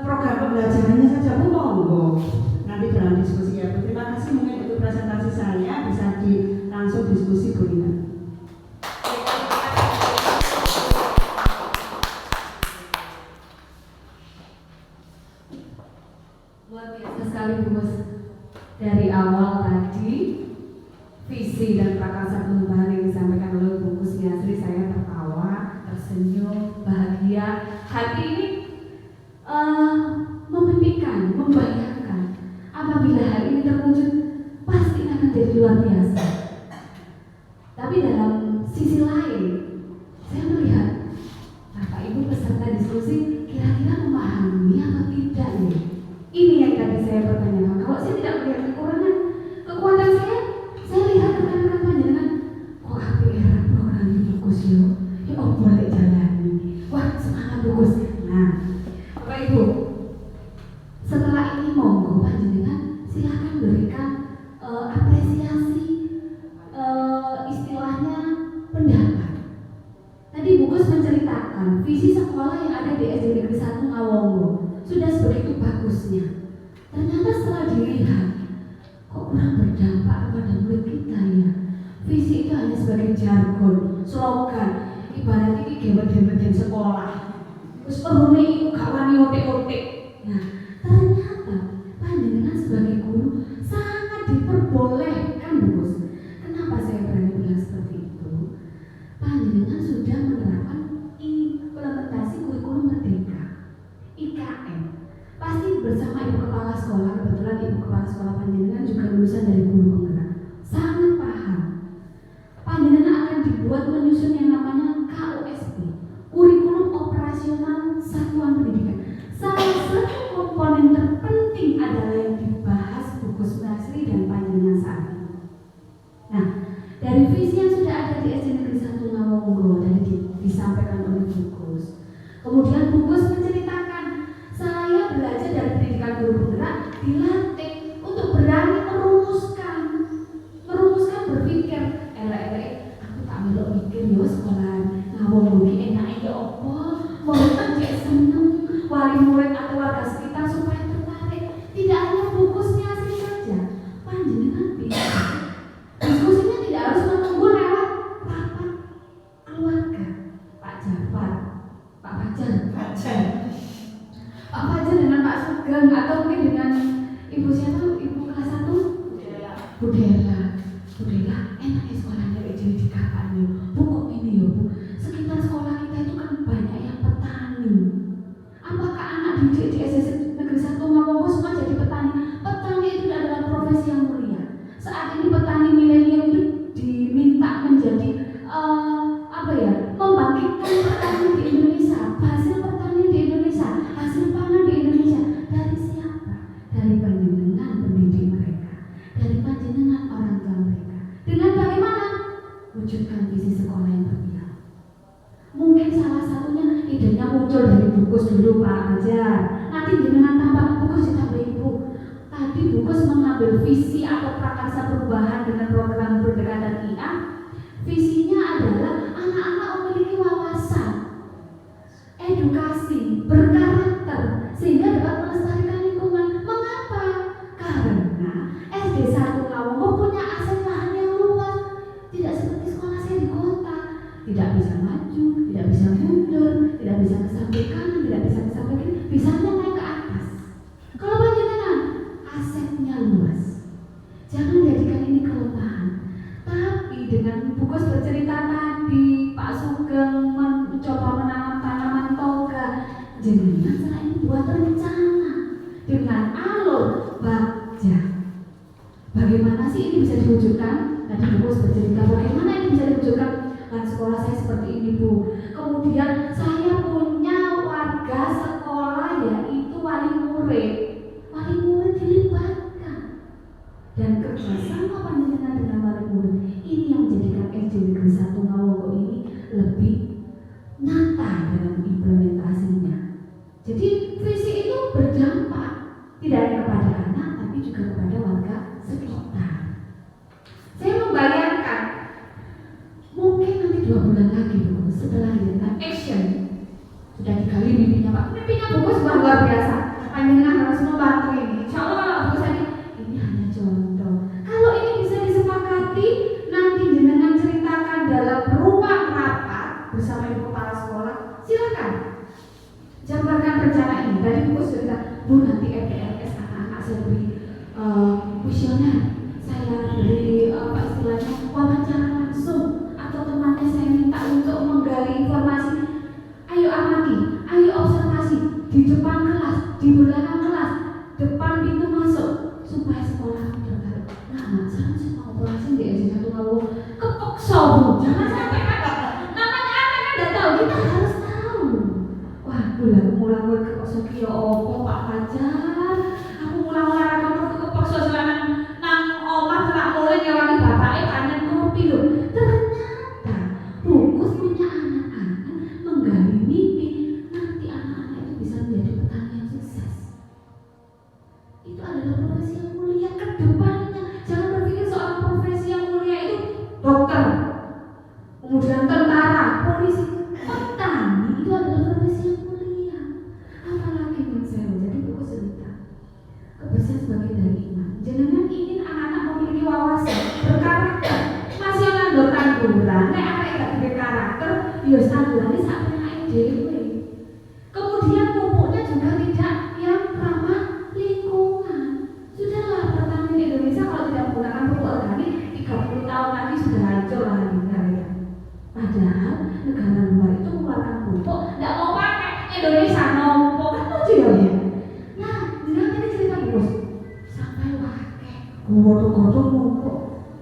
program pembelajarannya saja, Bu, monggo. Luar biasa sekali Bungkus. Dari awal tadi visi dan prakarsa perubahan yang disampaikan oleh Bungkus Yasri, saya tertawa, tersenyum, bahagia. Hati ini memimpikan, membayangkan apabila hari ini terwujud pasti akan jadi luar biasa. Tapi dalam sisi lain, saya melihat Bapak Ibu peserta diskusi kira-kira memahami atau tidak ya? Ini yang tadi saya pertanyakan. Kalau saya tidak melihat kekurangan, kekuatan saya lihat rekan-rekan panjenengan kok APR program ini Bungkus yo. Ya oh boleh jalani. Wah semangat Bungkus. Nah, Bapak Ibu, setelah ini monggo panjenengan silakan berikan apresiasi, istilahnya pendapat. Tadi Bungkus menceritakan visi sekolah yang ada di SD Negeri 1 Ngawongo sudah sebegitu bagusnya. Ternyata setelah dilihat kok kurang berdampak kepada murid kita ya. Visi itu hanya sebagai jargon, slogan, ibarat ini geweden-weden sekolah. Terus perune itu gak wani otek-otek. Nah, ternyata panjenengan sebagai guru sangat diperbolehkan Bungkus. Kenapa saya berani bilang seperti itu? Panjenengan sudah menerapkan implementasi kurikulum merdeka IKM. Pasti bersama Ibu Kepala Sekolah, kebetulan Ibu Kepala Sekolah panjenengan juga lulusan dari guru penggerak. Sangat paham. Panjenengan akan dibuat menyusun yang namanya KOSP, Kurikulum Operasional Satuan Pendidikan. Salah satu komponen terpenting adalah yang dibahas Bungkus Yasri dan panjenengan saat ini. Nah, dari visi yang sudah ada di SD Negeri 1 Ngawongo dan disampaikan oleh Bungkus, kemudian Bungkus menceritakan saya belajar dari pendidikan guru penggerak, dilatih untuk berani merumuskan berpikir, aku tak melok mikir yo sekolah Ngawongo iki enake ya apa, murid cek seneng, wali murid atau warga sekitar supaya tertarik. Tidak hanya Bungkusnya saja, panjenengan bisa. Diskusinya tidak harus menunggu lewat rapat keluarga. Pak Jafar, Pak Fajar dengan Pak Sugeng atau mungkin dengan Ibu siapa? Ibu kelas 1? Bu Dela, enak ya sekolahnya kayak jadi di kakaknya. Bu kok ini ya Bu, sekitar sekolah kita itu kan banyak yang petani. Apakah anak didik di SD Negeri 1 Ngawongo semua jadi petani? Petani itu adalah profesi yang mulia. Saat ini petani milenial itu diminta menjadi membangkitkan pertanian di Indonesia, hasil pertanian di Indonesia, hasil pangan di Indonesia. Dari siapa? Dari panjenengan pendidik mereka, dari panjenengan orang tua mereka. Dengan bagaimana? Wujudkan visi sekolah yang berpihak. Mungkin salah satunya idenya muncul dari Bungkus dulu Pak Fajar. Nanti jenengan tambah Bungkus ditambah Ibu. Tadi Bungkus mengambil visi atau prakarsa perubahan dengan program berdekatan IA. Visinya adalah anak-anak memiliki wawasan, edukasi, berkarakter, sehingga dapat melestarikan lingkungan. Mengapa? Karena SD 1 Ngawongo punya aset lahan yang luas. Tidak seperti sekolah saya di kota, tidak bisa maju, tidak bisa mundur, tidak bisa ke samping kanan, tidak bisa ke samping kiri, bisanya naik ke atas. Kalau panjenengan asetnya luas, jangan jadikan ini kelemahan. Tapi dengan Bungkus bercerita tadi, Pak Sugeng mencoba menanam tanaman toga, jenengan setelah ini buat rencana dengan alur baja. Bagaimana sih ini bisa diwujudkan? Tadi Bungkus bercerita bagaimana ini bisa diwujudkan. Kan sekolah saya seperti ini Bu. Kemudian saya punya warga sekolah yaitu wali murid. Wali murid dilibatkan dan kerjasama panjenengan dengan wali murid ini yang menjadikan SD Negeri 1 Ngawongo ini lebih nyata dalam implementasinya. Jadi visi itu berdampak tidak hanya kepada anak tapi juga kepada warga sekitar. Saya membayangkan mungkin nanti 2 bulan lagi Bu, setelah dilakukan action sudah digali mimpinya Pak. Mimpinya Bungkus luar biasa. Panjenengan harus membantu ini. Insya Allah kalau Bungkus ini hanya contoh. Kalau ini bisa disepakati, nanti jenengan ceritakan dalam ruang rapat bersama Ibu Kepala Sekolah. Silakan jabarkan rencana ini. Tadi Bungkus cerita, Bu nanti RPLS anak-anak adalah profesi yang mulia ke depannya. Jangan berpikir soal profesi yang mulia itu dokter, kemudian tentara, polisi, petani itu adalah profesi yang mulia. Apalagi mensewa. Jadi buku cerita kebersihan sebagai dari iman. Jangan ingin anak-anak memiliki wawasan, berkarakter, masih nganggur tanduran, nek anak gak punya karakter, ya tanduran ini sampai naik dewe. Kemudian pupuknya juga tidak yang ramah lingkungan. Sudahlah petani di Indonesia kalau tidak menggunakan pupuk organik 30 tahun lagi sudah hancur lagi negara. Padahal negara luar itu mengeluarkan pupuk, tidak mau pakai, Indonesia nombok kan lucu ya. Nah, jangan ini cerita bos sampai pakai godong-godong pupuk.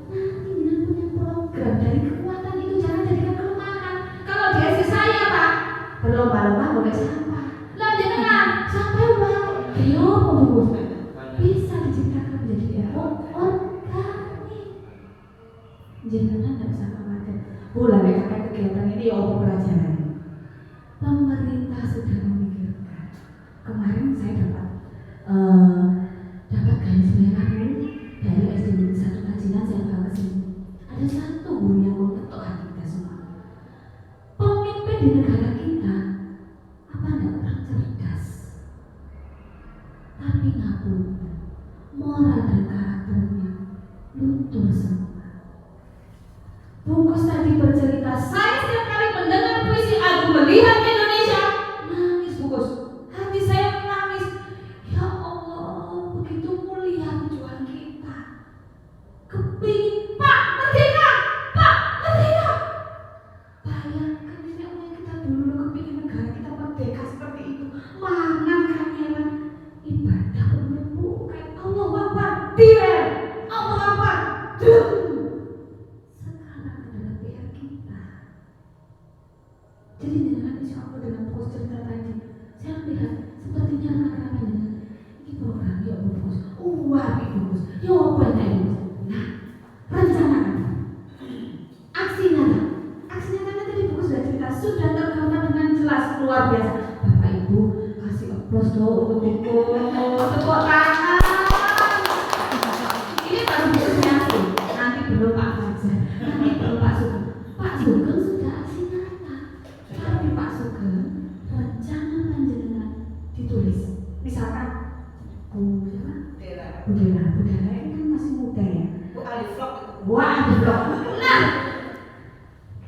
Nanti jangan punya program dari kekuatan itu, jangan jadikan kelemahan. Kalau dia sih saya pak berlomba-lomba boleh sampah. Lah jangan sampai pakai yo bos bisa diciptakan menjadi organik. Jangan tidak usah khawatir. Boleh pakai kegiatan ini ya apa pelajaran? Pemerintah sudah memikirkan. Kemarin saya dapat garis merah dari SD Negeri 1 Kajian, saya bawa ke sini. Ada satu guru yang mengetuk hati kita semua. Pemimpin di negara kita apa enggak orang cerdas, tapi ngapunten, moral dan karakternya luntur semua. Bungkus tadi bercerita, saya setiap kali mendengar puisi Aku Melihat Indonesia nangis bungkus. Hati saya menangis. Ya Allah, begitu mulia tujuan kita. Kepingin Pak Merdeka, Pak Merdeka. Bayangkan nenek moyang kita dulu kepingin negara kita merdeka seperti itu. Mangan kangelan ibadah umum kayak Allah Akbar, direm, Allah Akbar, dum. Jadi dengan insya Allah dengan pos cerita tadi, saya melihat sepertinya anak-anak ini program ya bos, wah bos, ya apa ini bos. Nah, rencanakan, aksi nyata tadi bos sudah cerita sudah tergambar dengan jelas luar biasa. Bapak Ibu kasih aplaus dong untuk tepuk tangan. Ini baru bosnya sih, nanti belum Pak Fajar, nanti belum Pak Sugeng. Pak Sugeng sudah aksi nyata. Tapi Pak Sugeng, rencana panjenengan ditulis. Misalkan Bu Dela ini kan masih muda ya. Bu Aliflok. Nah,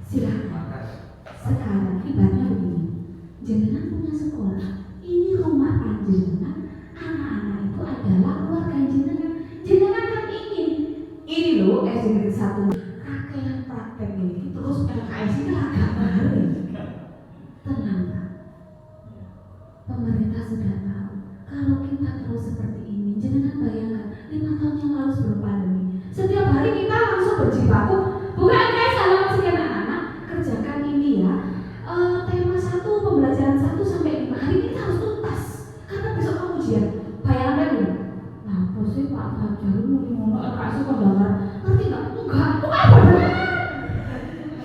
silakan. Sekarang ibaratnya begini. Jenengan punya sekolah. Ini rumah panjenengan. Anak-anak itu adalah keluarga jenengan. Jenengan kan ingin. Ini loh SD Negeri 1. Kakek praktek ini terus LKS ini agak baru. Tenang Pak, pemerintah sudah tahu kalau kita terus seperti ini. Jenengan bayangkan 5 tahun yang lalu sebelum pandemi, setiap hari kita langsung berjibaku. Bukan guys, halaman sekian anak-anak kerjakan ini ya. Tema 1 pembelajaran 1 sampai 5 hari kita harus tuntas karena besok kamu ujian. Bayangkan ini. Nah, posisi Pak Fajar mau ngomong kasih kondangan, ngerti nggak? Enggak benar.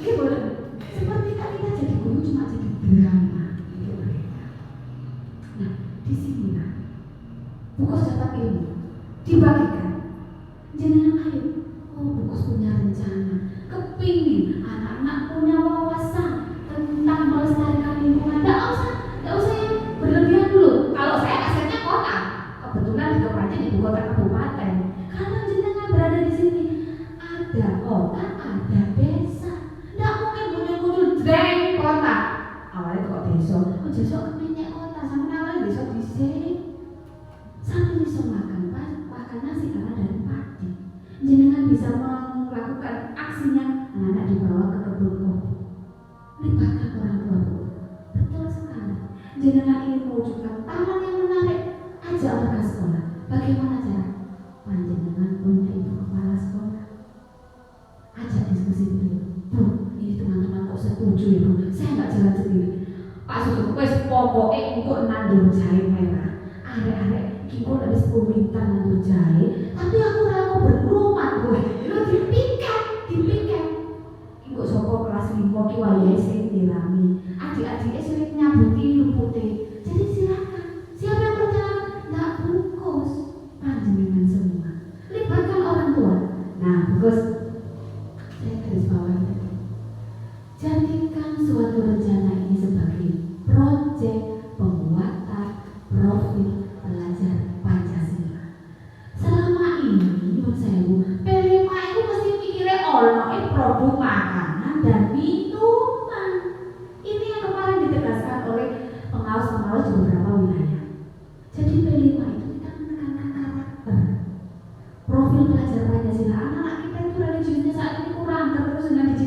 Gimana? Seperti kan kita jadi guru cuma jadi drama. Nah, di sinilah Bungkus dapat ilmu dibagikan. Jangan ayo, Bungkus punya rencana, kepingin anak-anak punya wawasan tentang melestarikan lingkungan. Tidak usah yang berlebihan dulu. Kalau saya asetnya kota, kebetulan di Kepanjen ibu kota kabupaten. Karena jenengan berada di sini, ada kota, ada desa. Tidak mungkin muncul jreng kota. Awalnya kok desa, besok kemenyek kota, sampai awalnya desa disini. Sampai bisa makan nasi karena dari padi. Jenengan bisa melakukan aksinya, anak-anak dibawa ke kebun kopi. Libatkan orang tua. Betul sekali. Jenengan ingin mewujudkan taman yang menarik, ajak warga sekolah. Bagaimana cara? Panjenengan punya ibu kepala sekolah. Ajak diskusi beliau. Bu, ini teman-teman kok setuju ya Bu? Saya nggak jalan sendiri. Pak Sugeng wes pokoknya engkau nandur jahe merah. Arek-arek kiko dari 10 minta nandur jahe, tapi aku mau berumah gue. Lu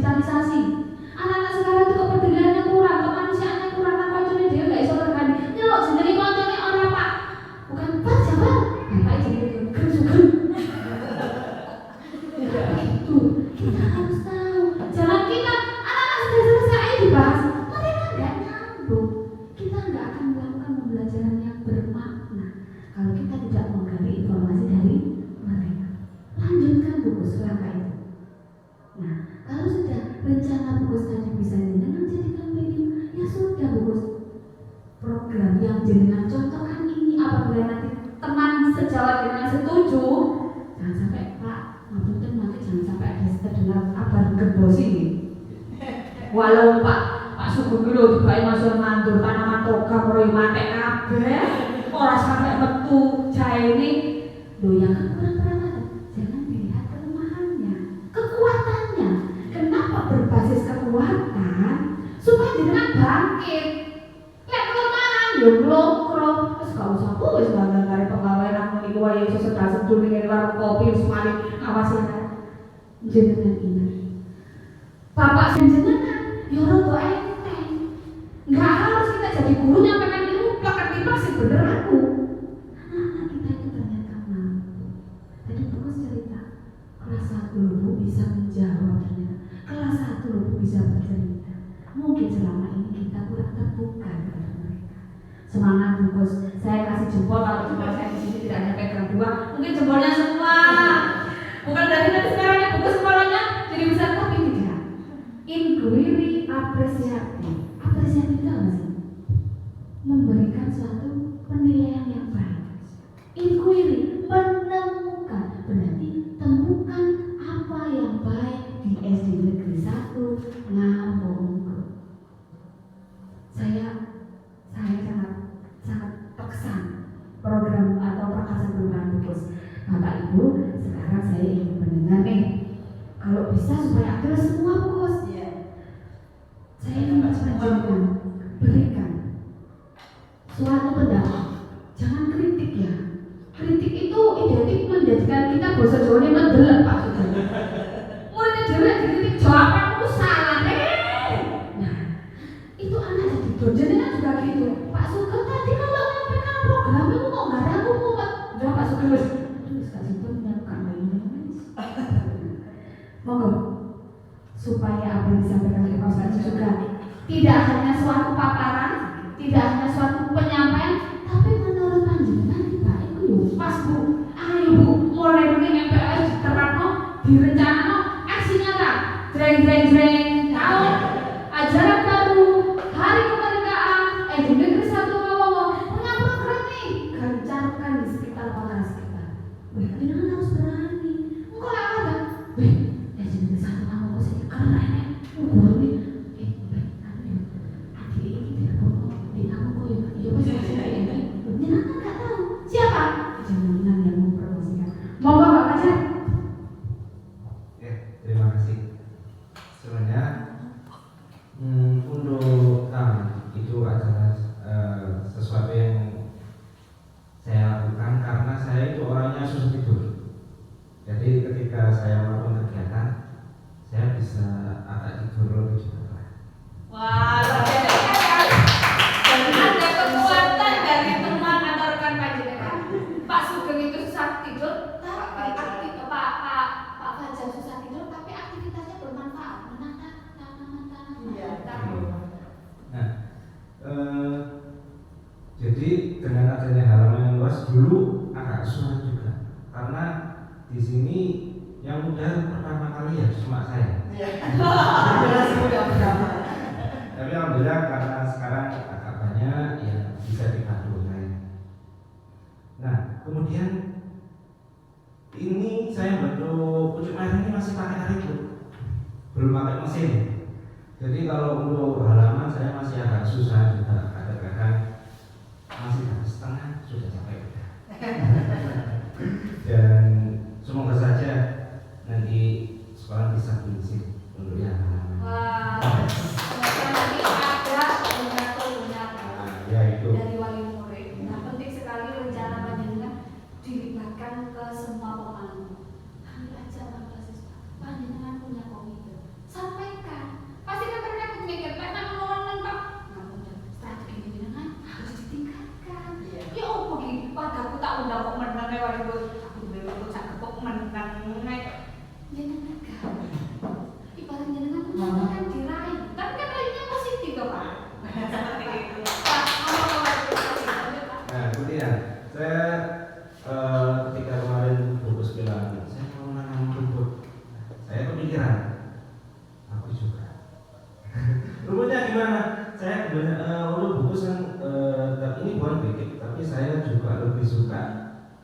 digitalisasi. Anak-anak sekarang itu kepeduliannya kurang, kemanusiaannya kurang, nang koncone dhewe gak iso regani. Nyelok jenenge koncone ora Pak. Bukan Pak, Jamal. Bapak jenenge Sugeng. Itu kita harus tahu. Jangan kita anak-anak sudah selesai dibahas, mereka nggak nyambung. Kita nggak akan melakukan pembelajaran yang bermakna kalau kita tidak menggali informasi dari mereka. Lanjutkan buku langkah itu. Nah, kalau sudah rencana buku tadi bisa jenengan jadikan medium, ya sudah buku program yang jenengan contohkan ini apabila nanti teman sejawat dengan setuju, jangan sampai Pak, maksudnya nanti jangan sampai ada terdengar kabar gembos ini. Walau Pak Sugeng lho dibae masuk nandur tanaman toga mulai mate kabeh, ora sampai metu jaene. Lho yang kurang perawatan, jangan dilihat kelemahannya, kekuatannya. Kenapa berbasis kekuatan? Supaya jenengan bangkit. Lek kelemahan yo nglokro, wis gak usah wis bangga kare pegawai nang niku wae iso sedal-sedul ning warung kopi wis mari ngawasi jenengan ingat. Bapak jenengan yo rada enteng. Enggak harus kita jadi guru nyampaikan ilmu plak-plak sih bener aku. Anak-anak kita itu ternyata mampu. Tadi buku cerita kelas 1 Bu bisa menjawab ternyata. Kelas 1 Bu bisa bercerita. Mungkin selama ini kita kurang terbuka kepada mereka. Semangat Bu Bos. Saya kasih jempol kalau jempol saya di sini tidak hanya pegang 2, mungkin jempolnya semua. Bukan dari sekarang ya buku sekolahnya jadi besar tapi tidak. Inquiry apresiatif. Apresiatif itu apa sih? Memberikan suatu penilaian yang baik. Inquiry menemukan, berarti temukan apa yang baik di SD Negeri 1 Ngambung. Saya sangat terkesan program atau prakarsa perubahan Bukus. Bapak Ibu, sekarang saya ingin mendengar kalau bisa supaya ada semua Bukus. Saya ingin mengajarkan, berikan suatu pendapat, jangan kritik ya. Kritik itu identik menjadikan kita bahasa Jawanya mendelep Pak Sugeng. Muridnya dewe dikritik jawabanmu salah Nah, itu anak jadi dojennya juga gitu. Pak Sugeng tadi kalau nyampaikan program itu kok nggak ada aku Pak. Udah Pak Sugeng terus kasih pun menyampaikan ini. Monggo supaya apa yang disampaikan oleh Pak Ustadz juga tidak hanya suatu paparan, tidak hanya suatu penyampaian, tapi menurut panjenengan Pak itu pas Bu, ayo Bu, mulai dari MPLS diterapno, direncanakan, aksi nyata, jreng tahu ajaran baru, hari kemerdekaan, di Negeri 1 Ngawongo, punya program nih, gencarkan di sekitar kota sekitar. Jenengan harus berani, engkau lah ada, di Negeri 1 Ngawongo sih keren guru nih, adik ini tidak bohong, di Ngawongo ya, iya pas ini, jenengan nggak tahu siapa, jenengan yang mempromosikan. Monggo Pak Fajar. Terima kasih. Sebenarnya untuk itu adalah sesuatu yang saya lakukan karena saya itu orangnya susah tidur. Jadi ketika saya melakukan kegiatan, saya bisa agak tidur lebih cepat. Wah, luar biasa. Dan ada kekuatan dari teman atau rekan panjenengan. Pak Sugeng itu susah tidur, tapi Pak Fajar susah tidur, tapi aktivitasnya bermanfaat, menanam tanaman. Nah, jadi dengan adanya halaman yang luas dulu agak sulit juga, karena di sini yang muda pertama kali ya cuma saya. Tapi alhamdulillah karena sekarang agak banyak yang bisa dibantu saya. Nah, kemudian ini saya bentuk pucuk air ini masih pakai karikut, belum pakai mesin. Jadi kalau untuk halaman saya masih agak susah juga, kadang-kadang masih setengah sudah capek. Dan semoga saja nanti sekolah bisa berisi untuk yang halaman. Wah, semoga nanti ada Ya itu. dari wali murid. Nah, penting sekali rencana panjenengan dilibatkan ke semua pemangku. Kami ajak para siswa, panjenengan punya komite. Sampai beberapa sak kepok menang nek Ibarat jenengan kan diraih, tapi kan rayunya positif toh Pak. Seperti itu. Pak, Nah, kemudian saya ketika kemarin fokus bilang saya mau menanam rumput, saya kepikiran aku juga. Rumputnya gimana? Saya fokus kan ini bukan kritik, tapi saya juga lebih suka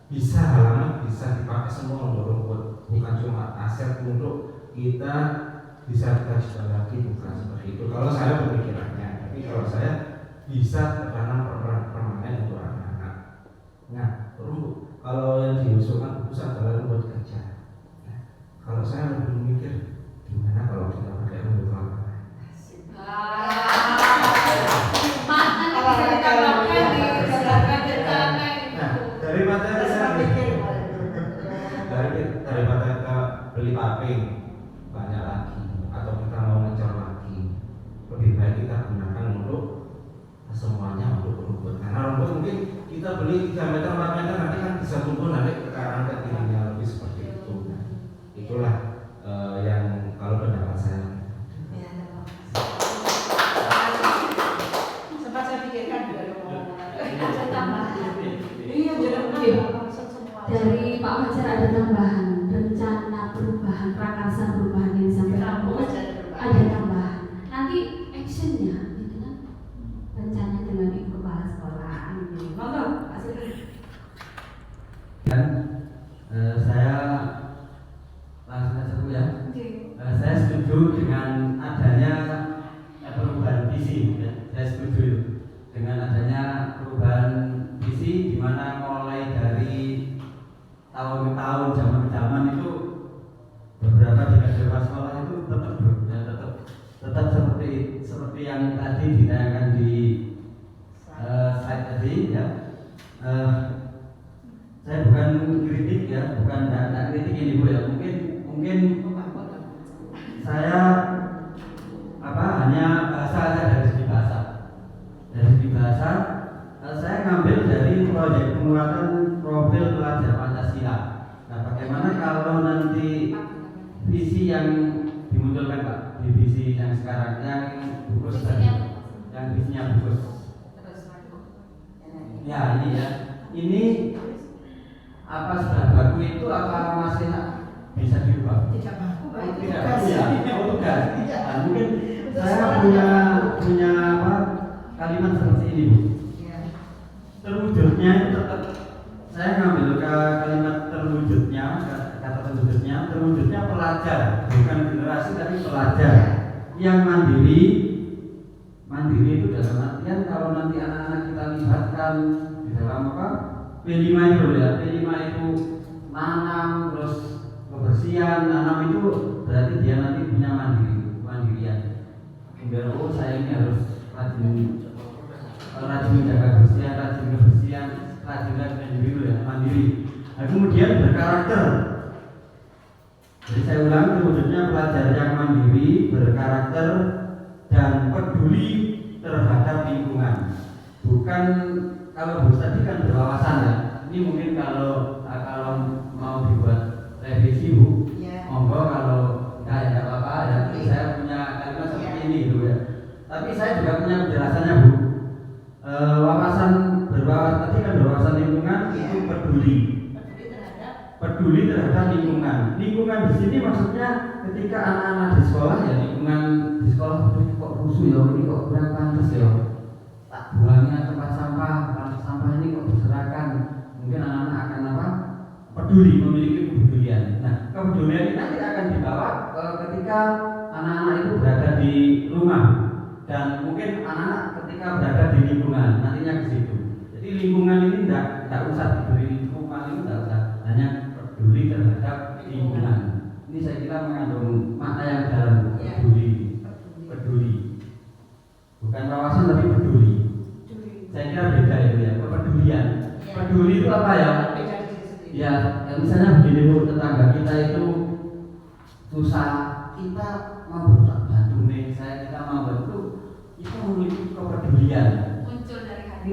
bisa halaman bisa dipakai semua untuk rumput, bukan cuma aset untuk kita bisa kita lagi, bukan seperti itu. Kalau saya berpikirannya, tapi kalau saya bisa tertanam permanen untuk anak-anak. Nah, rumput kalau yang diusulkan pusat adalah rumput gajah. Nah, kalau saya lebih mikir gimana kalau kita pakai rumput lapangan. Daripada kita beli paving banyak lagi atau kita mau ngecor lagi, lebih baik kita gunakan untuk semuanya untuk rumput. Karena rumput mungkin kita beli 3 meter 4 meter nanti kan bisa tumbuh nanti ke arah ke kirinya lebih seperti itu. Nah, itulah yang kalau pendapat saya. sempat saya pikirkan juga ada tambahan. iya jadi Dari Pak Fajar ada tambahan rencana perubahan, prakarsa perubahan yang disampaikan ada tambahan. Nanti actionnya, gitu kan? Rencana dengan ibu kepala sekolah. Monggo, Pak Sri. Dan saya langsung saja Bu ya. Saya setuju dengan adanya perubahan visi. Ya. Saya setuju dengan adanya perubahan visi, di mana mulai dari tahun ke tahun, zaman ke zaman itu beberapa dekade sekolah itu tetap seperti yang tadi ditayangkan di slide tadi ya. Saya bukan kritik ya, bukan tidak kritik ini Bu ya. Mungkin saya hanya bahasa saja dari segi bahasa. Dari segi bahasa saya ngambil dari proyek penguatan profil pelajar Pancasila. Nah, bagaimana kalau nanti visi yang dimunculkan Pak, di visi yang sekarang yang bagus tadi, yang visinya bagus. Ya ini ya, ini apa sudah baku itu apa masih bisa dirubah? tidak baku baik Tidak baku ya, tugas. Nah, mungkin saya punya apa kalimat seperti ini Bu. Terwujudnya itu tetap saya ngambil ke kalimat terwujudnya, kata terwujudnya pelajar, bukan generasi tapi pelajar yang mandiri itu dalam artian kalau nanti anak-anak kita libatkan di dalam apa P5 itu ya, P5 itu nanam terus kebersihan, nanam itu berarti dia nanti punya mandirian. Kemudian saya ini harus rajin menjaga kebersihan, rajin mandiri ya, mandiri. Nah, kemudian berkarakter. Jadi saya ulang, terwujudnya pelajar yang mandiri, berkarakter dan peduli terhadap lingkungan. Bukan kalau Bu tadi kan berwawasan ya. Ini mungkin kalau mau dibuat revisi Bu, monggo kalau enggak apa-apa ya. Saya punya kalimat seperti ini gitu ya. Tapi saya juga punya penjelasannya Bu. Wawasan tadi kan berwawasan lingkungan itu peduli terhadap lingkungan. Lingkungan di sini maksudnya ketika anak-anak di sekolah ya, lingkungan di sekolah kok rusuh ya, ini kok kurang pantas ya, tak buangnya tempat sampah ini kok berserakan. Mungkin anak-anak akan apa peduli, memiliki kepedulian. Nah, kepedulian ini nanti akan dibawa ketika anak-anak itu berada di rumah, dan mungkin anak-anak ketika berada di lingkungan nantinya ke situ. Jadi lingkungan ini tidak usah diberi rumah, ini tidak usah, hanya peduli terhadap lingkungan. Ini saya kira mengandung makna yang dalam, peduli. Bukan wawasan tapi peduli. Saya kira beda itu ya, kepedulian. Peduli itu apa ya? Ya, misalnya begini Bu, tetangga kita itu susah, kita mau bantu nih, kita mau bantu, kita memiliki kepedulian. Muncul dari hati.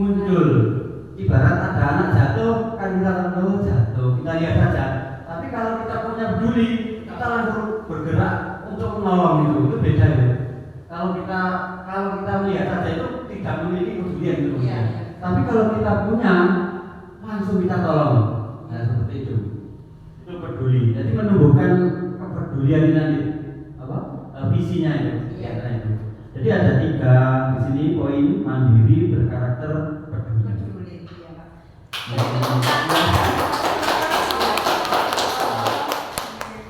Ibarat ada anak jatuh, kan kita tahu jatuh. kita lihat saja. Tapi kalau kita punya peduli, kita langsung bergerak untuk menolong itu beda ya. Kalau kita melihat saja itu tidak memiliki kepedulian gitu. Iya. Tapi kalau kita punya, langsung kita tolong. Nah seperti itu peduli. Jadi menumbuhkan kepedulian nanti visinya itu. Iya. Itu. Jadi ada 3 di sini poin: mandiri, berkarakter, peduli. Peduli, iya, Pak.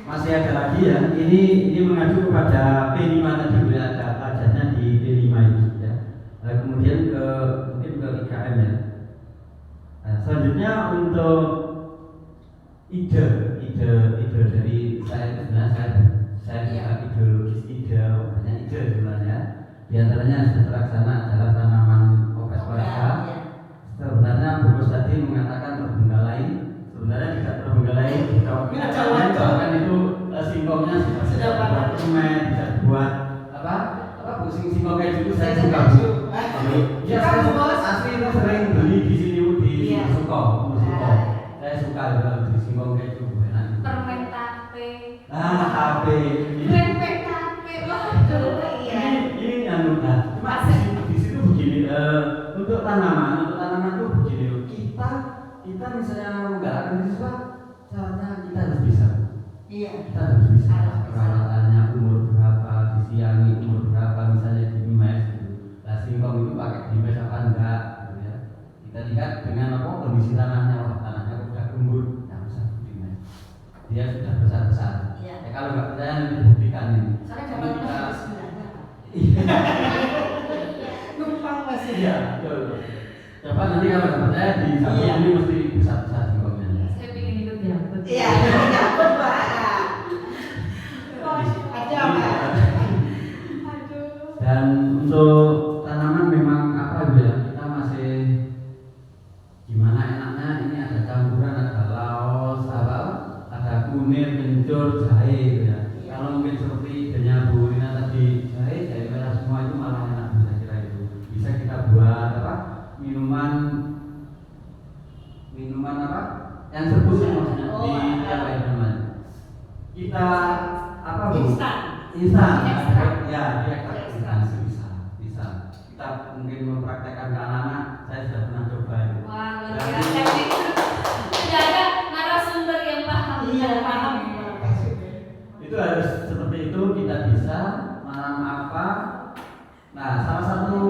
Masih ada lagi ya. Ini mengacu kepada P5 tadi, ada pelajarannya di P5 itu ya. Kemudian mungkin ke IKM ya. Selanjutnya untuk ide dari saya itu sebenarnya saya juga ideologis ide, banyak ide sebenarnya. Di antaranya sudah terlaksana adalah tanaman obat warga. Sebenarnya Bungkus tadi mengatakan terbengkalai, sebenarnya tidak terbengkalai. Bahkan itu singkongnya sudah buat permen, bisa buat apa singkong kayak gitu. Saya suka bu. Ya asli itu sering beli di sini di Suko. Saya suka kalau di singkong kayak gitu. Permen tape. Tape. Permen tape. Waduh, iya. Ini yang mudah. Cuma di situ begini, untuk tanaman itu begini loh. Kita misalnya menggalakkan siswa, caranya kita harus bisa. Iya. Kita harus bisa. Perawatannya umur berapa, disiangi umur berapa, misalnya di mes gitu. Nah singkong itu pakai di mes apa enggak? Gitu ya. Kita lihat dengan kondisi tanahnya, tanahnya sudah gembur, tidak usah di mes. Dia sudah besar. Iya. Kalau nggak percaya nanti buktikan ini. Saya dapat sebenarnya. Numpang masih. Iya, betul. Coba nanti kalau nggak percaya di samping ini mesti besar singkongnya. Saya pengen ikut jambet. Iya, jambet Pak. Ada Pak. Dan untuk tanaman memang apa ya, kita masih gimana enaknya, ini ada campuran, ada laos, ada kunir, kencur, jahe gitu ya. Kalau mungkin seperti idenya Bu Rina tadi, jahe merah semua itu malah enak, saya kira itu bisa kita buat minuman yang serbuk maksudnya di apa itu namanya, kita Bu? Instan ya, dia instan bisa kita mungkin mempraktekkan ke anak-anak. Saya sudah pernah coba itu. Wah, luar biasa. Tidak ada narasumber yang paham. Iya, paham. Itu harus seperti itu, kita bisa menanam apa. Nah, salah satu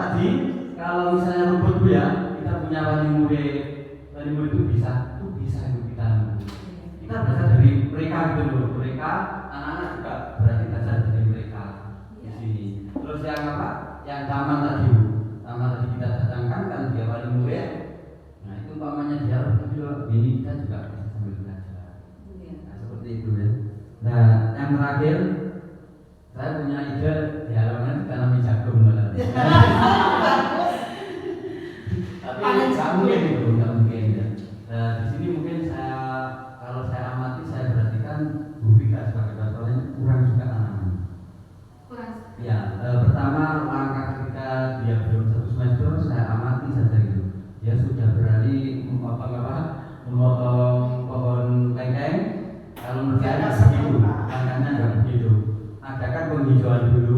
tadi kalau misalnya rumput Bu ya, kita punya wani murid itu bisa itu kita. Kita belajar dari mereka gitu loh. Mereka anak-anak juga berarti belajar dari mereka di sini. Terus yang taman tadi kita datangkan kan dia wali murid. Nah itu umpamanya dia ini kita juga bisa sambil belajar. Nah seperti itu ya. Nah yang terakhir saya punya ide di halaman tanami jagung malah. Tapi nggak mungkin itu, nggak mungkin ya. Nah di sini mungkin kalau saya amati, saya perhatikan Bu Vika sebagai patronya kurang juga tanaman. Kurang. Ya, pertama langkah ketika dia belum 1 semester, saya amati saja itu. Dia sudah berani memotong pohon lengkeng. Kalau menurut saya begitu, langkahnya nggak begitu. Adakan penghijauan dulu,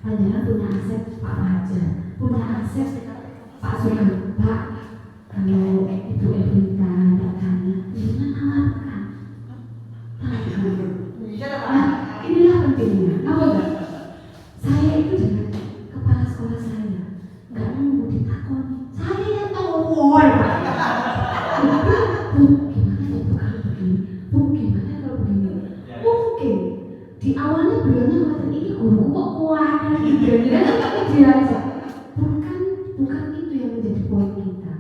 Panjenengan punya aset Pak Fajar, punya aset Pak Sugeng, Pak. Kalau Ibu Evita tidak tanya, jangan nawarkan. Nah, inilah pentingnya. Apa enggak? Saya itu dengan kepala sekolah saya nggak nunggu ditakoni. Saya yang tahu, woi Pak. Bu, gimana ya Bu kalau begini? Bu, gimana kalau begini? Mungkin di awalnya beliaunya mengatakan ini guru kok kuat gitu. Jadi dia aja. Bukan itu yang menjadi poin kita.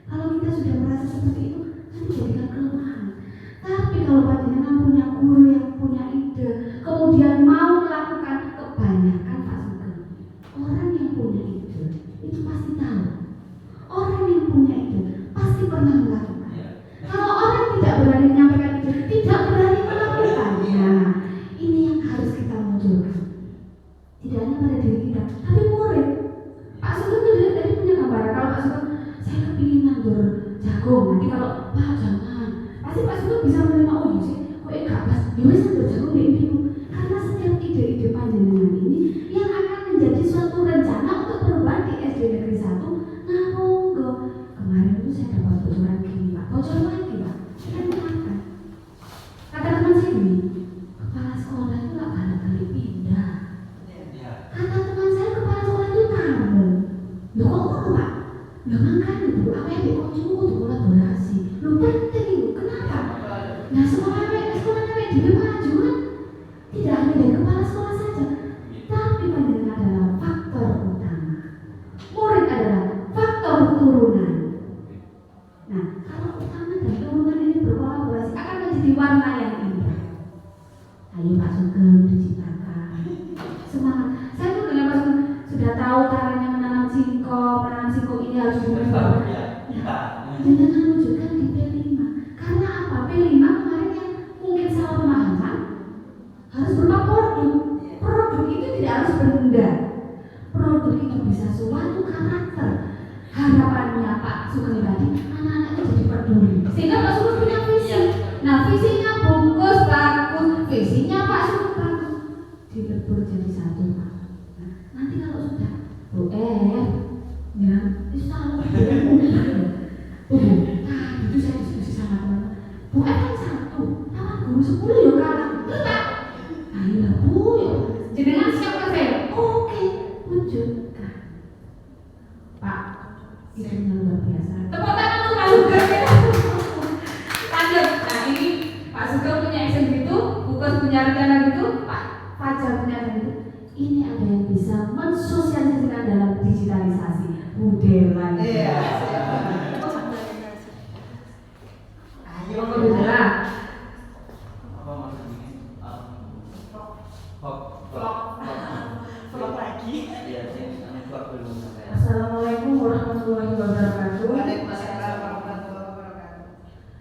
Kalau kita sudah merasa seperti itu, nanti jadikan kelemahan. Tapi kalau panjenengan punya guru yang punya ide, kemudian mau melakukan, kebanyakan Pak Sugeng, orang yang punya ide itu pasti tahu. Orang yang punya ide pasti pernah melakukan. Kalau orang tidak berani menyampaikan ide, tidak berani melakukannya. Ini yang harus kita munculkan. Tidak hanya pada diri kita, tapi murid. Pak Sugeng tadi punya gambaran. Kalau Pak Sugeng, saya kepingin nandur jagung. Nanti kalau Pak jangan, pasti Pak Sugeng bisa menerima. Oh iya sih, kok gak pas. Ya wis nandur jagung deh ini. Karena setiap ide-ide panjenengan ini yang akan menjadi suatu rencana untuk perubahan di SD Negeri 1. Nah, monggo. Kemarin itu saya dapat bocoran gini Pak. Bocor lagi Pak. Saya mengatakan, kata teman saya gini, kepala sekolah itu gak kali pindah. Kata teman saya kepala sekolah itu tamu. Loh kok ngono Pak? Loh makanya Bu, apa yang dikonjung kudu kolaborasi. Loh penting itu, kenapa? Nah sekolahnya dia maju kan? Tidak hanya dari kepala sekolah saja, tapi panjenengan adalah faktor utama. Murid adalah faktor turunan. Nah kalau utama dan turunan ini berkolaborasi akan menjadi warna yang indah. Ayo Pak Sugeng diciptakan semangat. Saya tuh dengan Pak Sugeng sudah tahu caranya menanam singkong ini harus diubah. Jangan menunjukkan di P5. Karena apa? P5 kemarin yang mungkin salah pemahaman harus berupa produk. Produk itu tidak harus benda. Produk itu bisa suatu karakter. Harapannya Pak Sugeng tadi anak-anak itu jadi peduli. Sehingga Pak Sugeng punya visi. Nah visinya bagus, visinya Pak Sugeng bagus. Dilebur jadi satu Pak. Nah, nanti kalau sudah Bu ya itu salah itu saya diskusi sama teman. Bu kan satu, sama guru 10 ya kalah. Enggak. Ayo Bu, ya. Jenengan siap ke saya? Oke, wujudkan. Pak, itu luar biasa. Tepuk tangan untuk Pak Sugeng. Lanjut. Nah ini Pak Sugeng punya action gitu, Bukas punya rencana gitu, Pak Fajar punya rencana gitu. Ini ada yang bisa mensosialisasikan dalam digitalisasi budaya. Iya. Ayo bergerak. Apa maksudnya? Vlog lagi. Iya, ini vlog belum sampai. Assalamualaikum warahmatullahi wabarakatuh. Waalaikumsalam warahmatullahi wabarakatuh.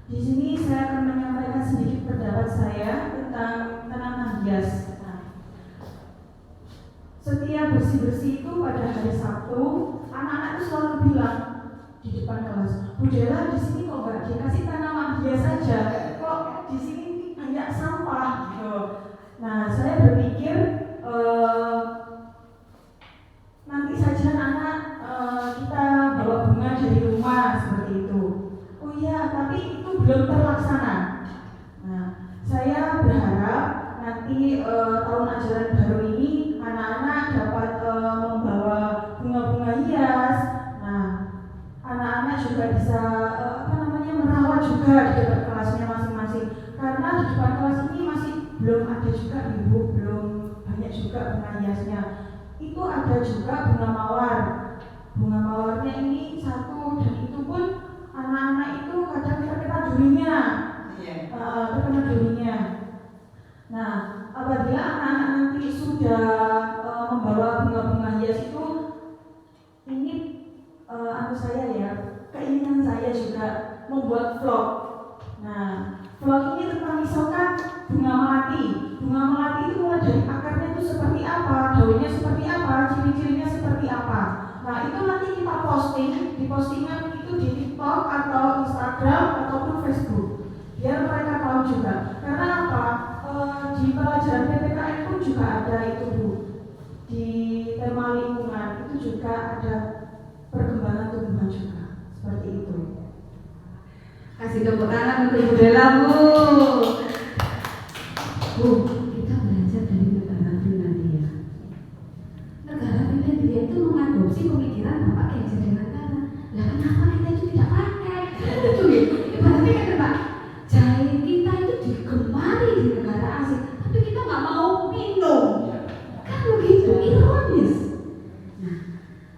Di sini saya akan menyampaikan sedikit pendapat saya tentang tanaman hias. Setiap bersih-bersih itu pada hari Sabtu, anak-anak itu selalu bilang di depan kelas, Bu Dela di sini kok nggak dikasih tanaman hias saja, kok di sini banyak sampah gitu. Nah saya berpikir nanti saja anak kita bawa bunga dari rumah seperti itu. Oh iya, tapi itu belum terlaksana. Nah saya berharap nanti tahun ajaran baru ini anak-anak dapat membawa bunga-bunga hias. Nah, anak-anak juga bisa merawat juga di depan kelasnya masing-masing. Karena di depan kelas ini masih belum ada juga ibu, belum banyak juga bunga hiasnya. Itu ada juga bunga mawar. Bunga mawarnya ini satu, dan itu pun anak-anak itu kadang terkena durinya. Terkena durinya. Nah, apabila anak-anak nanti sudah membawa bunga-bunga hias itu, ini saya ya, keinginan saya juga membuat vlog. Nah, vlog ini tentang misalkan bunga melati. Bunga melati itu mulai dari akarnya itu seperti apa, daunnya seperti apa, ciri-cirinya seperti apa. Nah, itu nanti kita posting, di postingan itu di TikTok atau Instagram ataupun Facebook, biar mereka tahu juga. Karena apa? Di pelajaran PPKN pun juga ada itu Bu, di juga ada perkembangan tumbuhan juga seperti itu. Kasih tepuk tangan untuk Bu Dela, Bu. Bu, kita belajar dari negara Finlandia. Negara Finlandia itu mengadopsi pemikiran Bapak Kiai Haji Dewantara. Lah kenapa kita itu tidak pakai? Itu ya, ibaratnya kan Pak, jahe kita itu digemari di negara asing, tapi kita nggak mau minum. Kan begitu, ironis. Nah,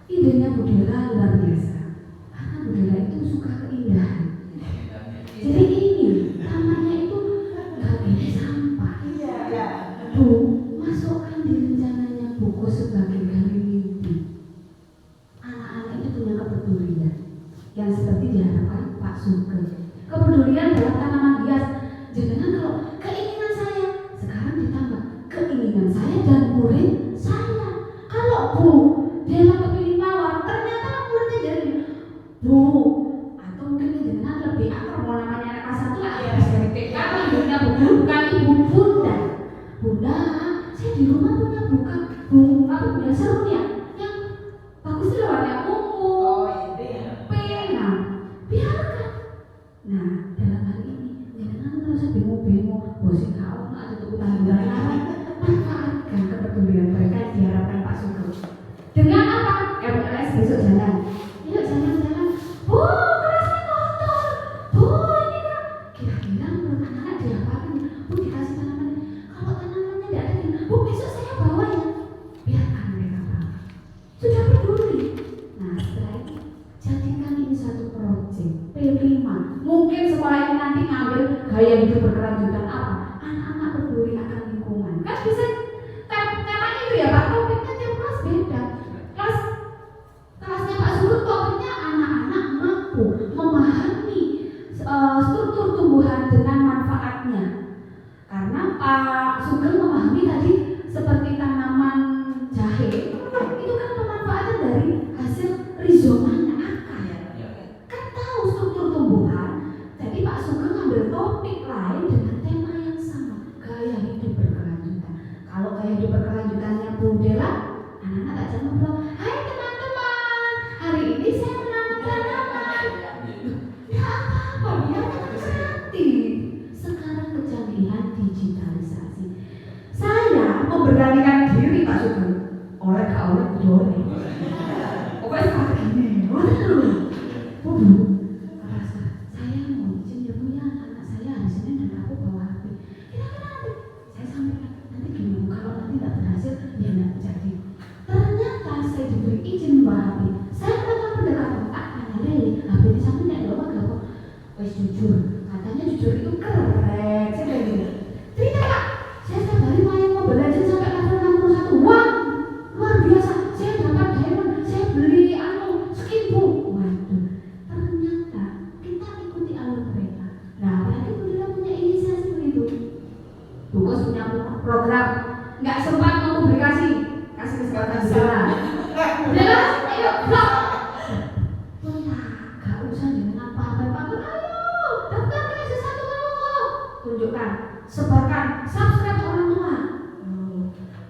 idenya Bu Dela luar biasa. Karena Bu Dela itu suka keindahan. Jadi ini namanya itu nggak ini sampah. Bu, masukkan di rencananya buku sebagai gali mimpi. Anak-anak itu punya kepedulian yang seperti diharapkan Pak Sugeng. Kepedulian dalam tanaman hias. Jangan kalau keinginan saya sekarang ditambah keinginan saya dan murid saya. Kalau Bu Dela kepilih mawar, ternyata muridnya jadi Bu. Dengan lebih akrab mau namanya anak kelas 1 lah ya dari TK kan ibunya bukan ibu bunda. Bunda, saya di rumah punya punya serum ya yang bagus itu warna ungu, pena, biarkan. Nah dalam hal ini jangan merasa bingung-bingung, bosin kau nggak ada tepuk tangan, manfaatkan kepedulian mereka yang diharapkan Pak Sugeng. Dengan apa? MLS besok jalan, yuk jalan-jalan. Bu, kira-kira menurut anak-anak diapakan? Bu dikasih tanaman. Kalau tanamannya tidak ada, Bu besok saya bawa ya. Biarkan mereka bawa. Sudah peduli. Nah setelah itu jadikan ini satu proyek P5. Mungkin sekolah ini nanti ngambil gaya hidup berkelanjutan apa? Anak-anak peduli akan lingkungan. Kan bisa temanya itu ya Pak. Topiknya tiap kelas beda. Kelasnya Pak Sugeng topiknya anak-anak mampu memahami struktur tumbuhan dengan manfaatnya. Karena Pak Sugeng memahami tadi seperti tanaman jahe itu kan pemanfaatan dari hasil rizomanya akar. Kan tahu struktur tumbuhan. Jadi Pak Sugeng ambil topik lain dengan tema yang sama, gaya hidup berkelanjutan. Kalau gaya hidup berkelanjutannya Bu Dela, anak-anak tak jangan ngobrol, hai teman-teman, hari ini saya menanam tanaman. Ya apa-apa, biarkan kreatif. Sekarang kecanggihan digitalisasi. Saya memberanikan diri Pak Sugeng. Oleh dole. Pokoknya seperti ini. Bu, rasa saya mau izin ya Bu ya, anak saya hari Senin dan Rabu bawa HP. Kira-kira nanti saya sampaikan nanti gini Bu, kalau nanti tidak berhasil ya tidak jadi. Ternyata saya diberi izin membawa HP. Saya melakukan pendekatan tak tanya Lele, HP di samping tidak ada apa-apa. Wes jujur, katanya jujur itu keren. Saya bilang gini, cerita Pak, saya setiap hari main Mobile Legends sampai level 61. Wah, luar biasa. Saya dapat diamond, saya beli skin Bu. Waduh, ternyata kita ikuti alur mereka. Nah, apalagi kita punya inisiasi begitu. Bukus punya program, nggak sempat mempublikasi, kasih kesempatan sana. Udah, ayo vlog. Gak usah dengan apa-apa, ayo daftarkan sesuatu kamu. Tunjukkan, sebarkan, subscribe orang tua.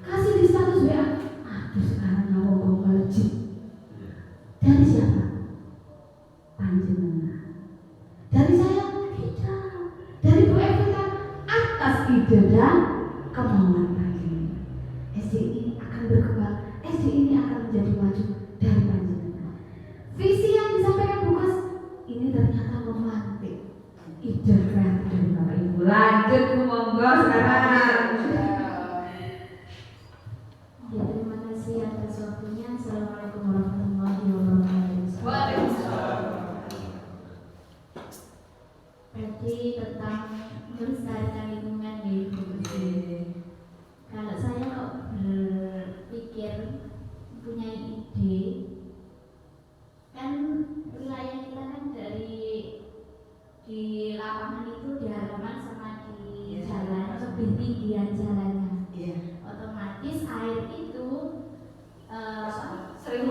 Kasih di status WA. Aduh sekarang ngomong melejit. Dari siapa? Panjenengan. Dari saya? Tidak. Dari Bu Evita atas ide dan kemauan panjenengan. SD ini akan berkembang, SD ini akan menjadi maju dari panjenengan. Visi yang disampaikan Bukas ini ternyata memantik ide kreatif dari Bapak Ibu. Lanjut Bu, monggo sekarang. Ya, terima kasih atas waktunya. Assalamualaikum warahmatullahi wabarakatuh. Waalaikumsalam. Berarti tentang melestarikan lingkungan di Bukit. Kalau saya kok berpikir punya ide, kan wilayah kita kan dari di lapangan itu di halaman sama di jalan lebih tinggian jalannya. Otomatis air itu Sering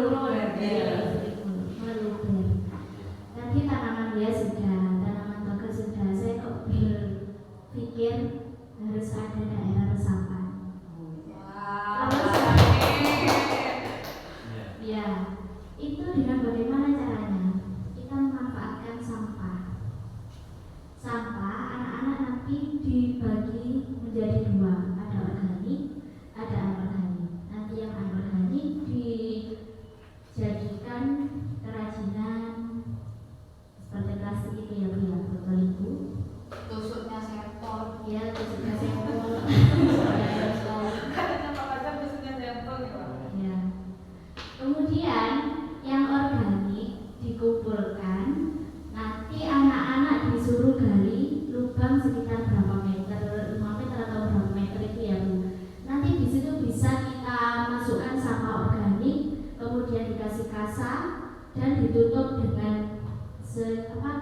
ditutup dengan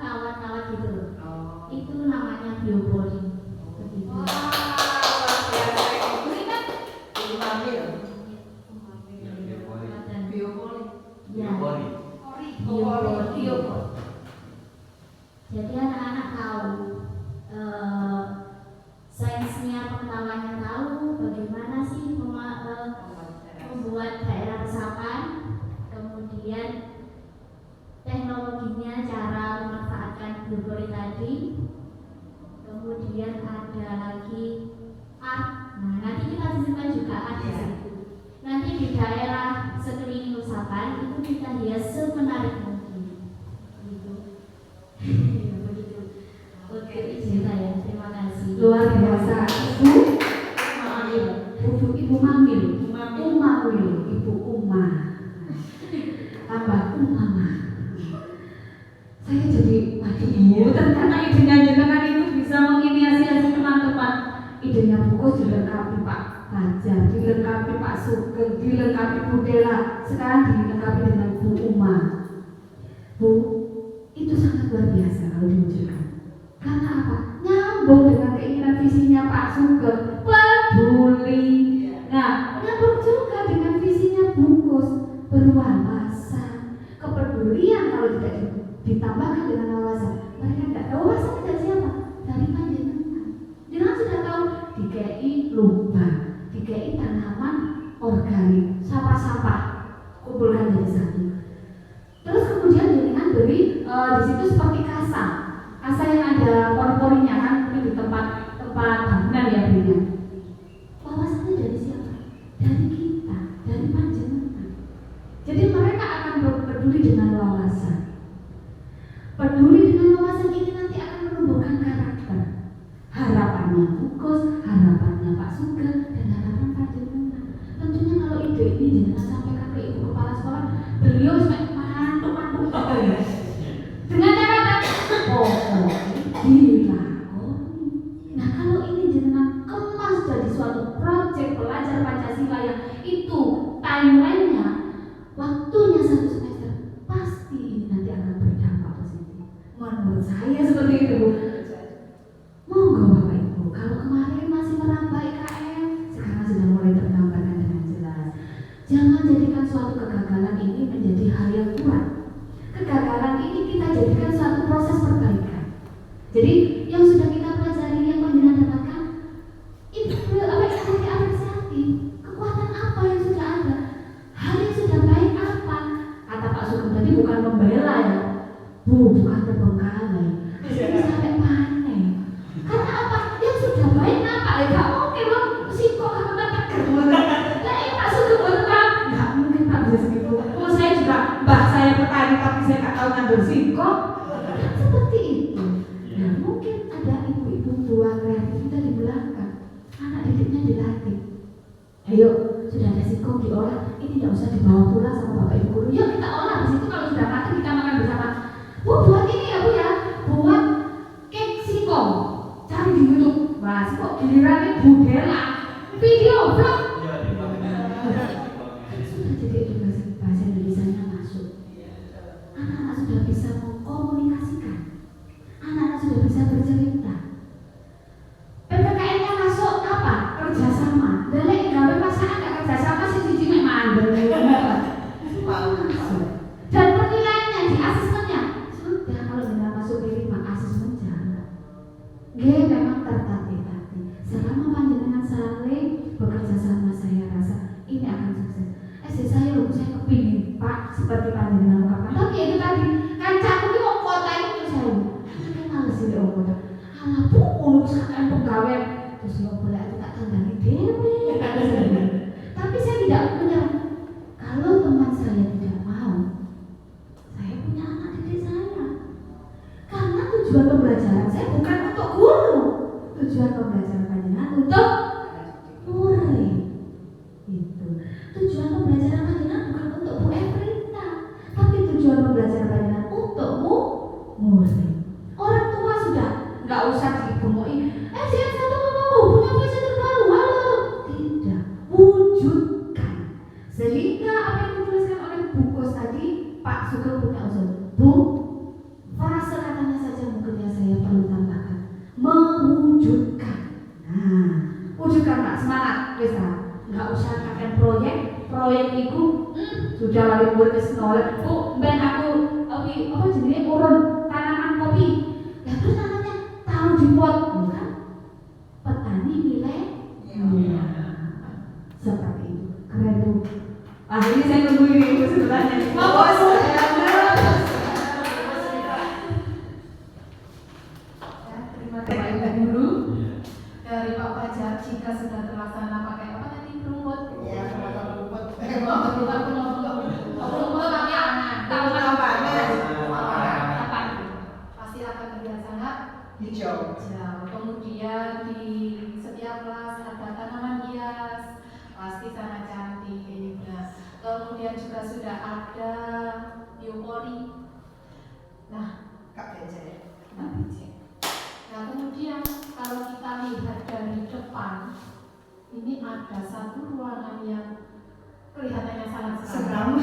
kawat-kawat gitu loh. Itu namanya biopori. Begitu. Ya. Biopori. Jadi anak-anak tahu sainsnya, pengetahuannya tahu bagaimana sih membuat daerah resapan, kemudian teknologinya, cara memanfaatkan biopori tadi, kemudian ada lagi art. Nah, nanti kita simpan juga art di situ. Nanti di daerah sekeliling resapan itu kita hias semenarik mungkin. Gitu. Begitu. Oke, izin saya. Terima kasih. Luar biasa. Ibu Mamil, Ibu Uma, tambah Umama. Saya jadi waduh, ternyata idenya jenengan itu bisa menginisiasi teman-teman. Idenya buku dilengkapi Pak Fajar, dilengkapi Pak Sugeng, dilengkapi Bu Dela, sekarang dilengkapi dengan Bu Uma. Bu, itu sangat luar biasa kalau diwujudkan. Karena apa? Nyambung dengan keinginan visinya Pak Sugeng, peduli. Nah, nyambung juga dengan visinya Bungkus, berwawasan. Kepedulian kalau tidak ditambahkan dengan wawasan, mereka tidak tahu wawasan dari siapa? Dari panjenengan. Jangan sudah tahu DKI lubang, DKI tanaman organik, sampah-sampah kumpulkan jadi satu. Terus kemudian jenengan beri di situ seperti kasa yang ada pori-porinya kan, di tempat bangunan ya berinya. Wawasannya dari siapa? Dari kita, dari panjenengan. Jadi mereka akan peduli dengan wawasan. Peduli dengan wawasan ini nanti akan menumbuhkan karakter. Harapannya Bungkus, harapannya Pak Sugeng, dan harapan panjenengan. Tentunya kalau ide ini jenengan sampaikan ke Ibu Kepala Sekolah, beliau mantuk-mantuk dengan cara dilakoni. Nah, kalau ini jenengan kemas jadi suatu proyek pelajar Pancasila yang itu timeline-nya, waktunya 1 semester, pasti ini nanti akan berdampak positif. Menurut saya seperti itu, Bu. Monggo Bapak Ibu, kalau kemarin masih merambah IKM, sekarang sudah mulai tergambarkan dengan jelas. Jangan jadikan suatu kegagalan ini menjadi hal yang kuat. Kegagalan ini kita jadikan suatu proses perbaikan. Jadi yang sudah kita pelajari, yang panjenengan dapatkan, itu apresiasi. Kekuatan apa yang sudah ada? Hal yang sudah baik apa? Kata Pak Sugeng tadi bukan membela ya, Bu, bukan terbengkalai. Sampai panen. Karena apa? Yang sudah baik apa? Gak mungkin loh, singkong kakak teker. Nah ini Pak Sugeng betul, gak mungkin Pak bisa segitu. Oh saya juga, mbah saya petani tapi saya gak tahu ngambil singkong. Kan seperti itu. Nah mungkin ada ibu-ibu tua kreatif di belakang, anak didiknya dilatih. Ayo, sudah ada singkong diolah, ini tidak usah dibawa pulang sama bapak ibu guru. Yuk kita olah di situ, kalau sudah mati kita makan bersama. Bu, buat ini ya Bu ya, buat cake singkong. Cari di YouTube, Mas, kok gilirannya Bu Dela, video vlog. Sudah jadi edukasi bahasa Indonesianya masuk. Anak-anak sudah bisa mengkomunikasikan. Anak-anak sudah bisa bercerita. PPKN-nya masuk apa? Kerjasama. Dari gawe pasangan nggak kerjasama sih cici mek mandel. Dan penilaiannya di asesmennya sudah, kalau tidak masuk P5 asesmen jalan. Dia memang tertatih-tatih. Selama panjenengan saling bekerja sama, saya rasa ini akan sukses. Saya loh, saya kepingin Pak seperti panjenengan ungkapkan. Tapi itu tadi kan cakup itu mau kota itu saya. Kan males sih orang kota. Alah Bu, urus kakak pegawai. Terus ya boleh aku tak kandani dewe. Tapi saya tidak punya. Kalau teman saya tidak mau, saya punya anak didik saya. Karena tujuan pembelajaran saya bukan untuk guru. Tujuan pembelajaran panjenengan untuk murid. Itu. Tujuan pembelajaran panjenengan bukan untuk Bu Evrita, tapi tujuan pembelajaran panjenengan untuk murid. Orang tua sudah nggak usah digemoki. Jangan satu ngomong punya visi terbaru. Halo, tidak, wujudkan. Sehingga apa yang dituliskan oleh Bungkus tadi Pak Sugeng punya usul, Bu, frase katanya saja mungkin yang saya perlu tambahkan, mewujudkan. Nah, wujudkan Pak, semangat, bisa. Nggak usah kakek proyek itu sudah lari buat nolak. Bu, ben aku apa jenisnya urun tanaman kopi. Lah terus namanya taruh di pot, bukan? Petani milik. Iya. Seperti itu. Keren tuh. Ini saya tunggu ini sebenarnya. Terima kasih Pak Guru dari Pak Fajar. Jika sudah terlaksana pakai apa tadi rumput? Rumput tapi apa? Pasti akan terlihat sangat hijau. Kemudian di setiap kelas ada tanaman hias, pasti sangat cantik. Nah, kemudian juga sudah ada biopori. Nah, Kak Becek. Nah, kemudian kalau kita lihat dari depan, ini ada satu ruangan yang kelihatannya sangat seram.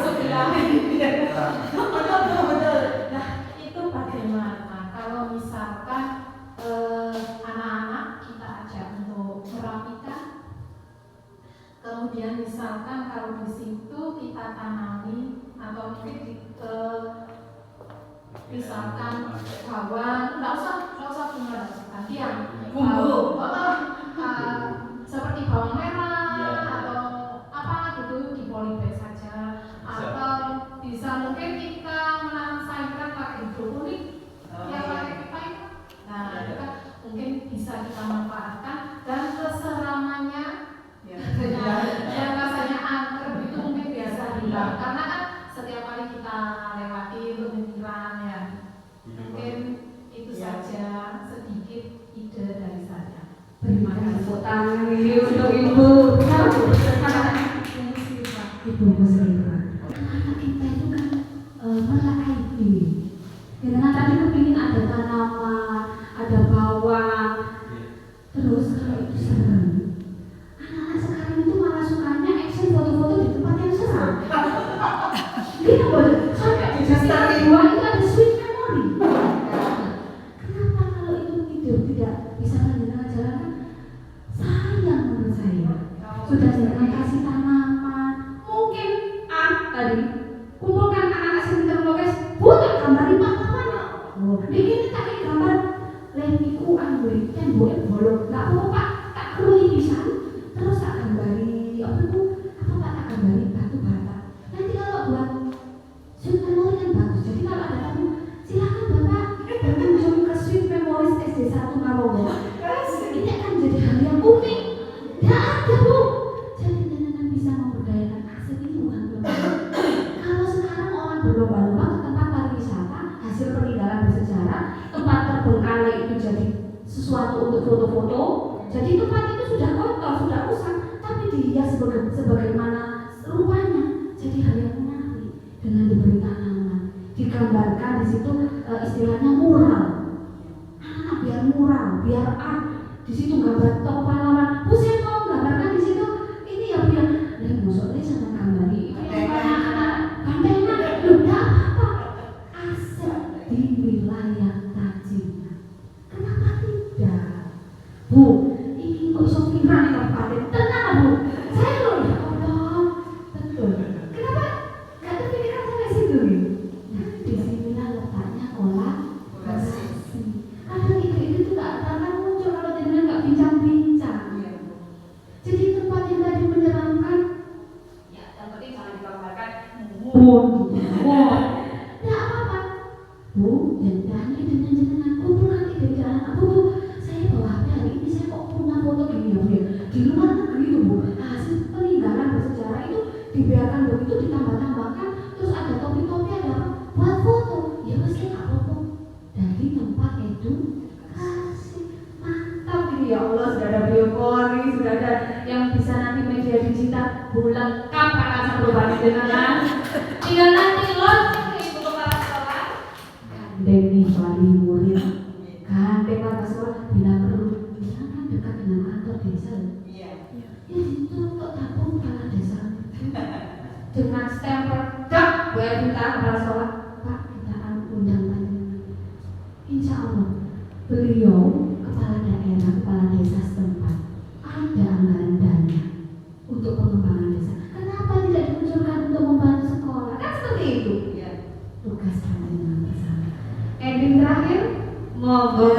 Sebelah. Betul. Nah, itu bagaimana kalau misalkan anak-anak kita ajak untuk merapikan, kemudian misalkan kalau di situ kita tanami atau mungkin misalkan bawang, nggak usah bunga, gantian bumbu, seperti bawang merah atau apa gitu di polybag saja, atau bisa mungkin kita menanam sayuran pakai hidroponik yang pakai pipa itu. Nah, itu kan mungkin bisa kita manfaatkan dan keseramannya yang rasanya angker itu mungkin biasa hilang karena kan setiap kali kita lewati untuk nyisiran ya. Mungkin itu saja sedikit ide dari saya. Terima kasih. Tepuk tangan ini untuk Ibu. Ibu Muslimah. Anak kita itu kan melek IT. Karena tadi kepingin ada tanaman, ada bawang. Terus kalau itu serem. Anak-anak sekarang itu malah sukanya action foto-foto di tempat yang seram. Dia boleh sampai di dua itu ada sweet memory. Kenapa kalau itu video tidak bisa lanjutkan jalan? Sayang menurut saya. Sudah jangan kasih tanaman. Mungkin tadi kumpulkan anak-anak sini guys. Buat gambarin pahlawan. Oh, bikin tak gambar. Leniku angguri tembok bolong. Nggak apa-apa tak perlu bisa. Terus tak gambari apa itu? Apa tak gambari batu bata. Nanti kalau buat sweet memory kan bagus. Jadi kalau ada tamu, silakan Bapak berkunjung ke Sweet Memories SD 1 Marogo. Ini akan jadi hal yang unik. Tidak ada Bu. Jadi nenek bisa memberdayakan aset ini bukan berlomba. Kalau sekarang orang berlomba-lomba ke tempat pariwisata, hasil peninggalan bersejarah, tempat terbengkalai itu jadi sesuatu untuk foto-foto. Jadi tempat itu sudah kotor, sudah rusak, tapi dihias sebagaimana rupanya. Jadi hal yang menarik dengan diberi tanaman, digambarkan di situ istilahnya mural. Anak biar mural, biar art. Di situ gambar tokoh pahlawan. Bu saya mau gambarkan di situ. Ini ya Bu ya. Nih maksudnya sama gambari. Anak-anak gandengan. Loh, enggak apa-apa. Aset di wilayah Tajina. Kenapa tidak? Bu, ini kok iso viral nih kabupaten. Tenang Bu. Saya loh ya Allah. Betul. Kenapa? Gak terpikirkan sampai situ nih. Nah, di sinilah letaknya kolaborasi. Kadang ide-ide itu gak akan muncul kalau dengan gak bincang-bincang. Jadi tempat yang tadi menyeramkan, ya yang penting jangan digambarkan. Tidak apa-apa. Bu, dan ini dengan jenengan kumpulkan ide anak Bu. Saya bawa HP hari ini saya kok punya foto gini ya Bu ya. Di luar negeri itu Bu, hasil peninggalan bersejarah itu dibiarkan begitu ditambah-tambahkan, terus ada topi-topi ada apa? Buat foto. Ya wes gak apa-apa. Dari tempat itu kasih mantap ini ya Allah, sudah ada biopori, sudah ada yang bisa nanti media digital lengkap karena satu balik dengan tinggal nanti launching ke ibu kepala sekolah gandeng nih wali murid gandeng kepala sekolah bila perlu bisa kan dekat dengan kantor desa ya itu untuk tabung kepala desa dengan stempel Saya minta kepala sekolah, Pak, kita undang panjenengan. Insya Allah beliau kepala daerah, kepala desa setempat ada anggaran dana untuk pengembangan desa. Kenapa tidak dimunculkan untuk membantu sekolah? Kan seperti itu. Ya. Tugas panjenengan bersama. Ending terakhir, monggo.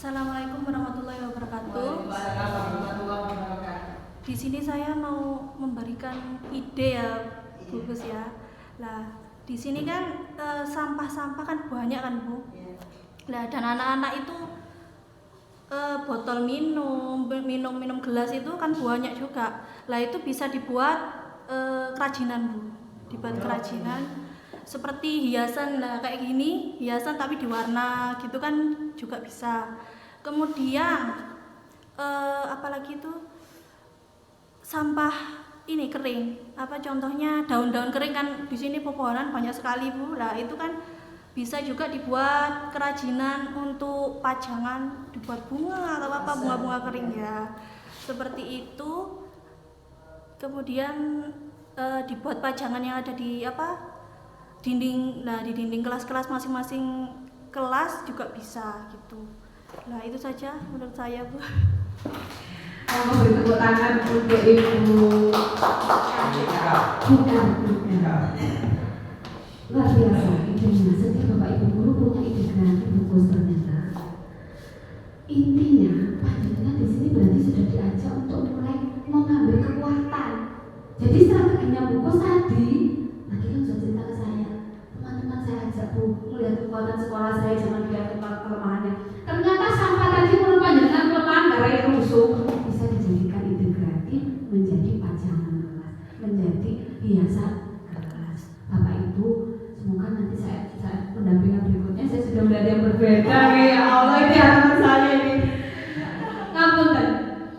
Assalamualaikum warahmatullahi wabarakatuh. Waalaikumsalam warahmatullahi wabarakatuh. Di sini saya mau memberikan ide ya, Bu Gus ya. Lah, di sini kan sampah-sampah kan banyak kan Bu. Lah, dan anak-anak itu botol minum gelas itu kan banyak juga. Lah itu bisa dibuat kerajinan Bu, dibuat kerajinan seperti hiasan lah kayak gini, hiasan tapi diwarna gitu kan juga bisa. Kemudian apalagi itu sampah ini kering, apa contohnya daun-daun kering kan di sini pepohonan banyak sekali Bu. Lah itu kan bisa juga dibuat kerajinan untuk pajangan, dibuat bunga atau apa bunga-bunga kering ya. Seperti itu. Kemudian dibuat pajangan yang ada di apa? Dinding. Nah, di dinding kelas-kelas masing-masing kelas juga bisa gitu. Nah, itu saja menurut saya, Bu. Mau beri tepuk tangan untuk Ibu. Bukan. Luar biasa idenya. Setiap Bapak Ibu guru punya ide kreatif buku ternyata. Intinya, panjenengan di sini berarti sudah diajak untuk mulai mengambil kekuatan. Jadi strateginya buku tadi kan sudah cerita ke saya. Teman-teman saya ajak Bu melihat kekuatan sekolah saya, jangan lihat kelemahannya. Ternyata sampah tadi menurut panjenengan kelemahan gara rusuh bisa dijadikan ide kreatif menjadi pajangan kelas, menjadi hiasan kelas. Bapak Ibu, semoga nanti saya pendampingan berikutnya saya sudah melihat yang berbeda. Ya Allah, ini harapan saya ini. Ngapunten,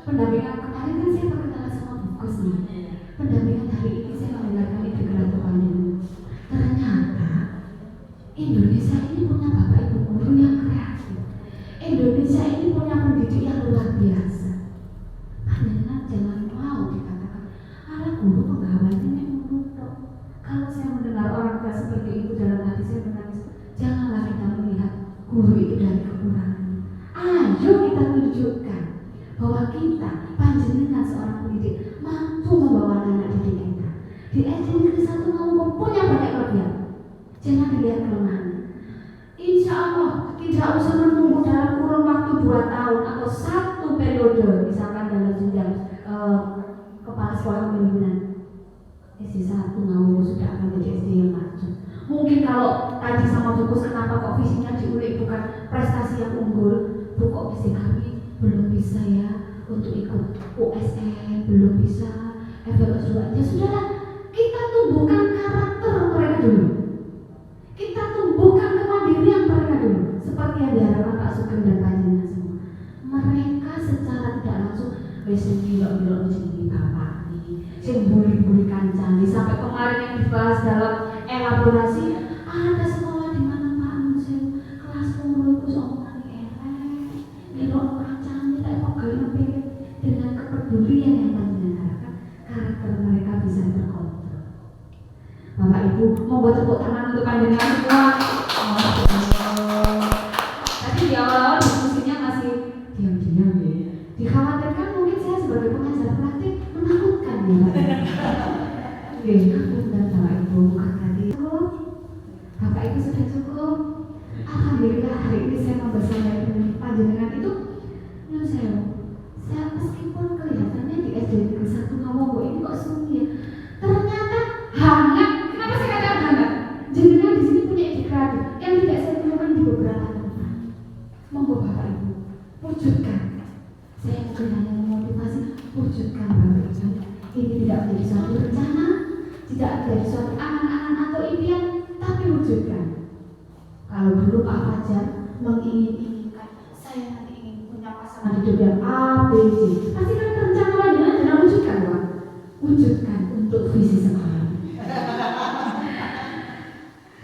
pendampingan kemarin kan saya perkenalan sama Bu Gus nih. Pendampingan hari ini saya mendengarkan ide kreatif panjenengan. Ternyata Indonesia ini punya Bapak Ibu guru yang kreatif. Indonesia ini punya pendidik yang luar biasa. Panjenengan jangan mau dikatakan, ala guru pegawainya menutup. Kalau saya mendengar orang tua seperti itu dalam hati saya menangis. Janganlah kita melihat guru itu dari kekurangan. Ayo kita tunjukkan bahwa kita, panjenengan seorang pendidik, mampu membawa anak didik kita. Di SD Negeri 1 Ngawung punya banyak kelebihan. Jangan dilihat kelemahannya. Insya Allah tidak usah menunggu dalam kurun waktu 2 tahun atau 1 periode, misalkan dalam jenjang kepala sekolah pimpinan. SD 1 Ngawung sudah akan menjadi SD yang maju. Mungkin kalau tadi sama Bu Gus kenapa kok visinya diulik bukan prestasi yang unggul, Bu kok SD kami belum bisa ya untuk ikut USN, belum bisa evaluasi 2. Ya sudahlah, kita tumbuhkan karakter mereka dulu. Kita tumbuhkan kemandirian mereka dulu, seperti yang diharapkan Pak Sugeng dan panjenengan semua. Mereka secara tidak langsung sing gila-gila jenenge bapak nih, sing buri-buri kancane. Sampai kemarin yang dibahas dalam elaborasi, ada sekolah di mana Pak Nusin kelas umur itu seorang elek, gila kancane tak kok gelem dengan kepedulian yang panjenengan harapkan, karakter mereka bisa terkontrol. Bapak Ibu, mau buat tepuk tangan untuk panjenengan semua. Tadi di awal-awal diskusinya masih diam-diam ya. Dikhawatirkan mungkin saya sebagai pengajar praktik menakutkan ya Pak. Oke, dan Bapak Ibu bukan tadi cukup. Bapak Ibu sudah cukup. Alhamdulillah hari ini saya membersama panjenengan itu menurut saya meskipun kelihatannya di SD Negeri 1 Ngawung ini kok sunyi ya, ternyata hangat. Kenapa saya katakan hangat? Jenengan di sini punya ide kreatif yang tidak saya temukan di beberapa tempat. Monggo Bapak Ibu, wujudkan. Saya mungkin hanya memotivasi, wujudkan Bapak Ibu. Ini tidak menjadi suatu rencana, tidak menjadi suatu angan-angan atau impian, tapi wujudkan. Kalau dulu Pak Fajar mengingin-inginkan, saya nanti ingin punya pasangan hidup yang A, B, C, pasti kan rencana panjenengan jangan wujudkan Pak. Wujudkan untuk visi sekolah.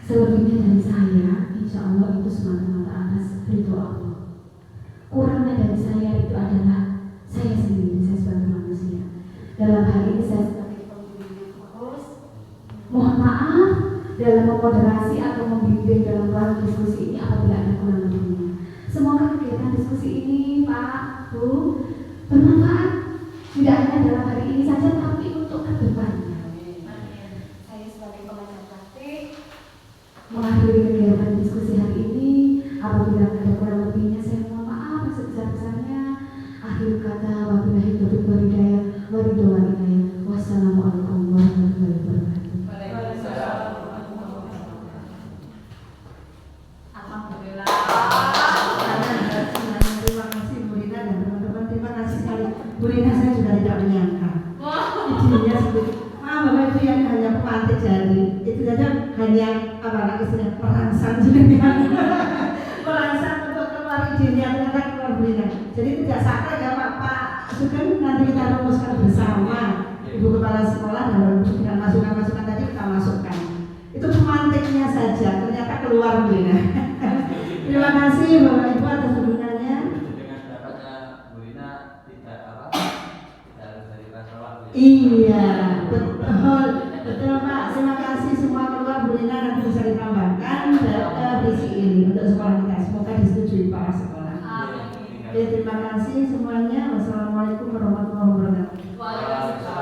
Selebihnya dari saya, insya Allah itu semata-mata atas ridho Allah. Kurangnya dari saya itu adalah saya sendiri. Dalam hal ini saya sebagai pembimbing yang fokus, mohon maaf dalam memoderasi atau membimbing dalam ruang diskusi ini apabila ada kurang lebihnya. Semoga kegiatan diskusi ini, Pak, Bu, bermanfaat tidak hanya dalam hari ini saja, tapi untuk ke depannya. Saya sebagai pengajar praktik mengakhiri kegiatan diskusi hari ini. Apabila ada kurang lebihnya, saya mohon maaf sebesar-besarnya. Akhir kata, wabillahi taufiq wal hidayah, wassalamualaikum warahmatullahi wabarakatuh. Alhamdulillah. Terima kasih Bu Rina dan teman-teman, terima kasih sekali. Bu Rina, saya juga tidak menyangka izinnya seperti Bapak Ibu yang hanya pemantik jadi itu saja hanya istilahnya perangsang jenengan perangsang untuk keluar izinnya, ternyata keluar Bu Rina. Jadi tidak sakral ya Pak Sugeng, nanti kita rumuskan bersama Ibu Kepala Sekolah dan dengan masukan-masukan tadi kita masukkan. Itu pemantiknya saja, ternyata keluar Bu Rina. Terima kasih Bapak Ibu atas dukungannya. Dengan dapatnya Bu Rina tidak harus dari Rasulullah. Iya, betul Pak. Terima kasih semua keluar Bu Rina, nanti bisa ditambahkan ke visi ini untuk sekolah kita. Semoga disetujui para sekolah. Oke, terima kasih semuanya. Wassalamualaikum warahmatullahi wabarakatuh. Waalaikumsalam.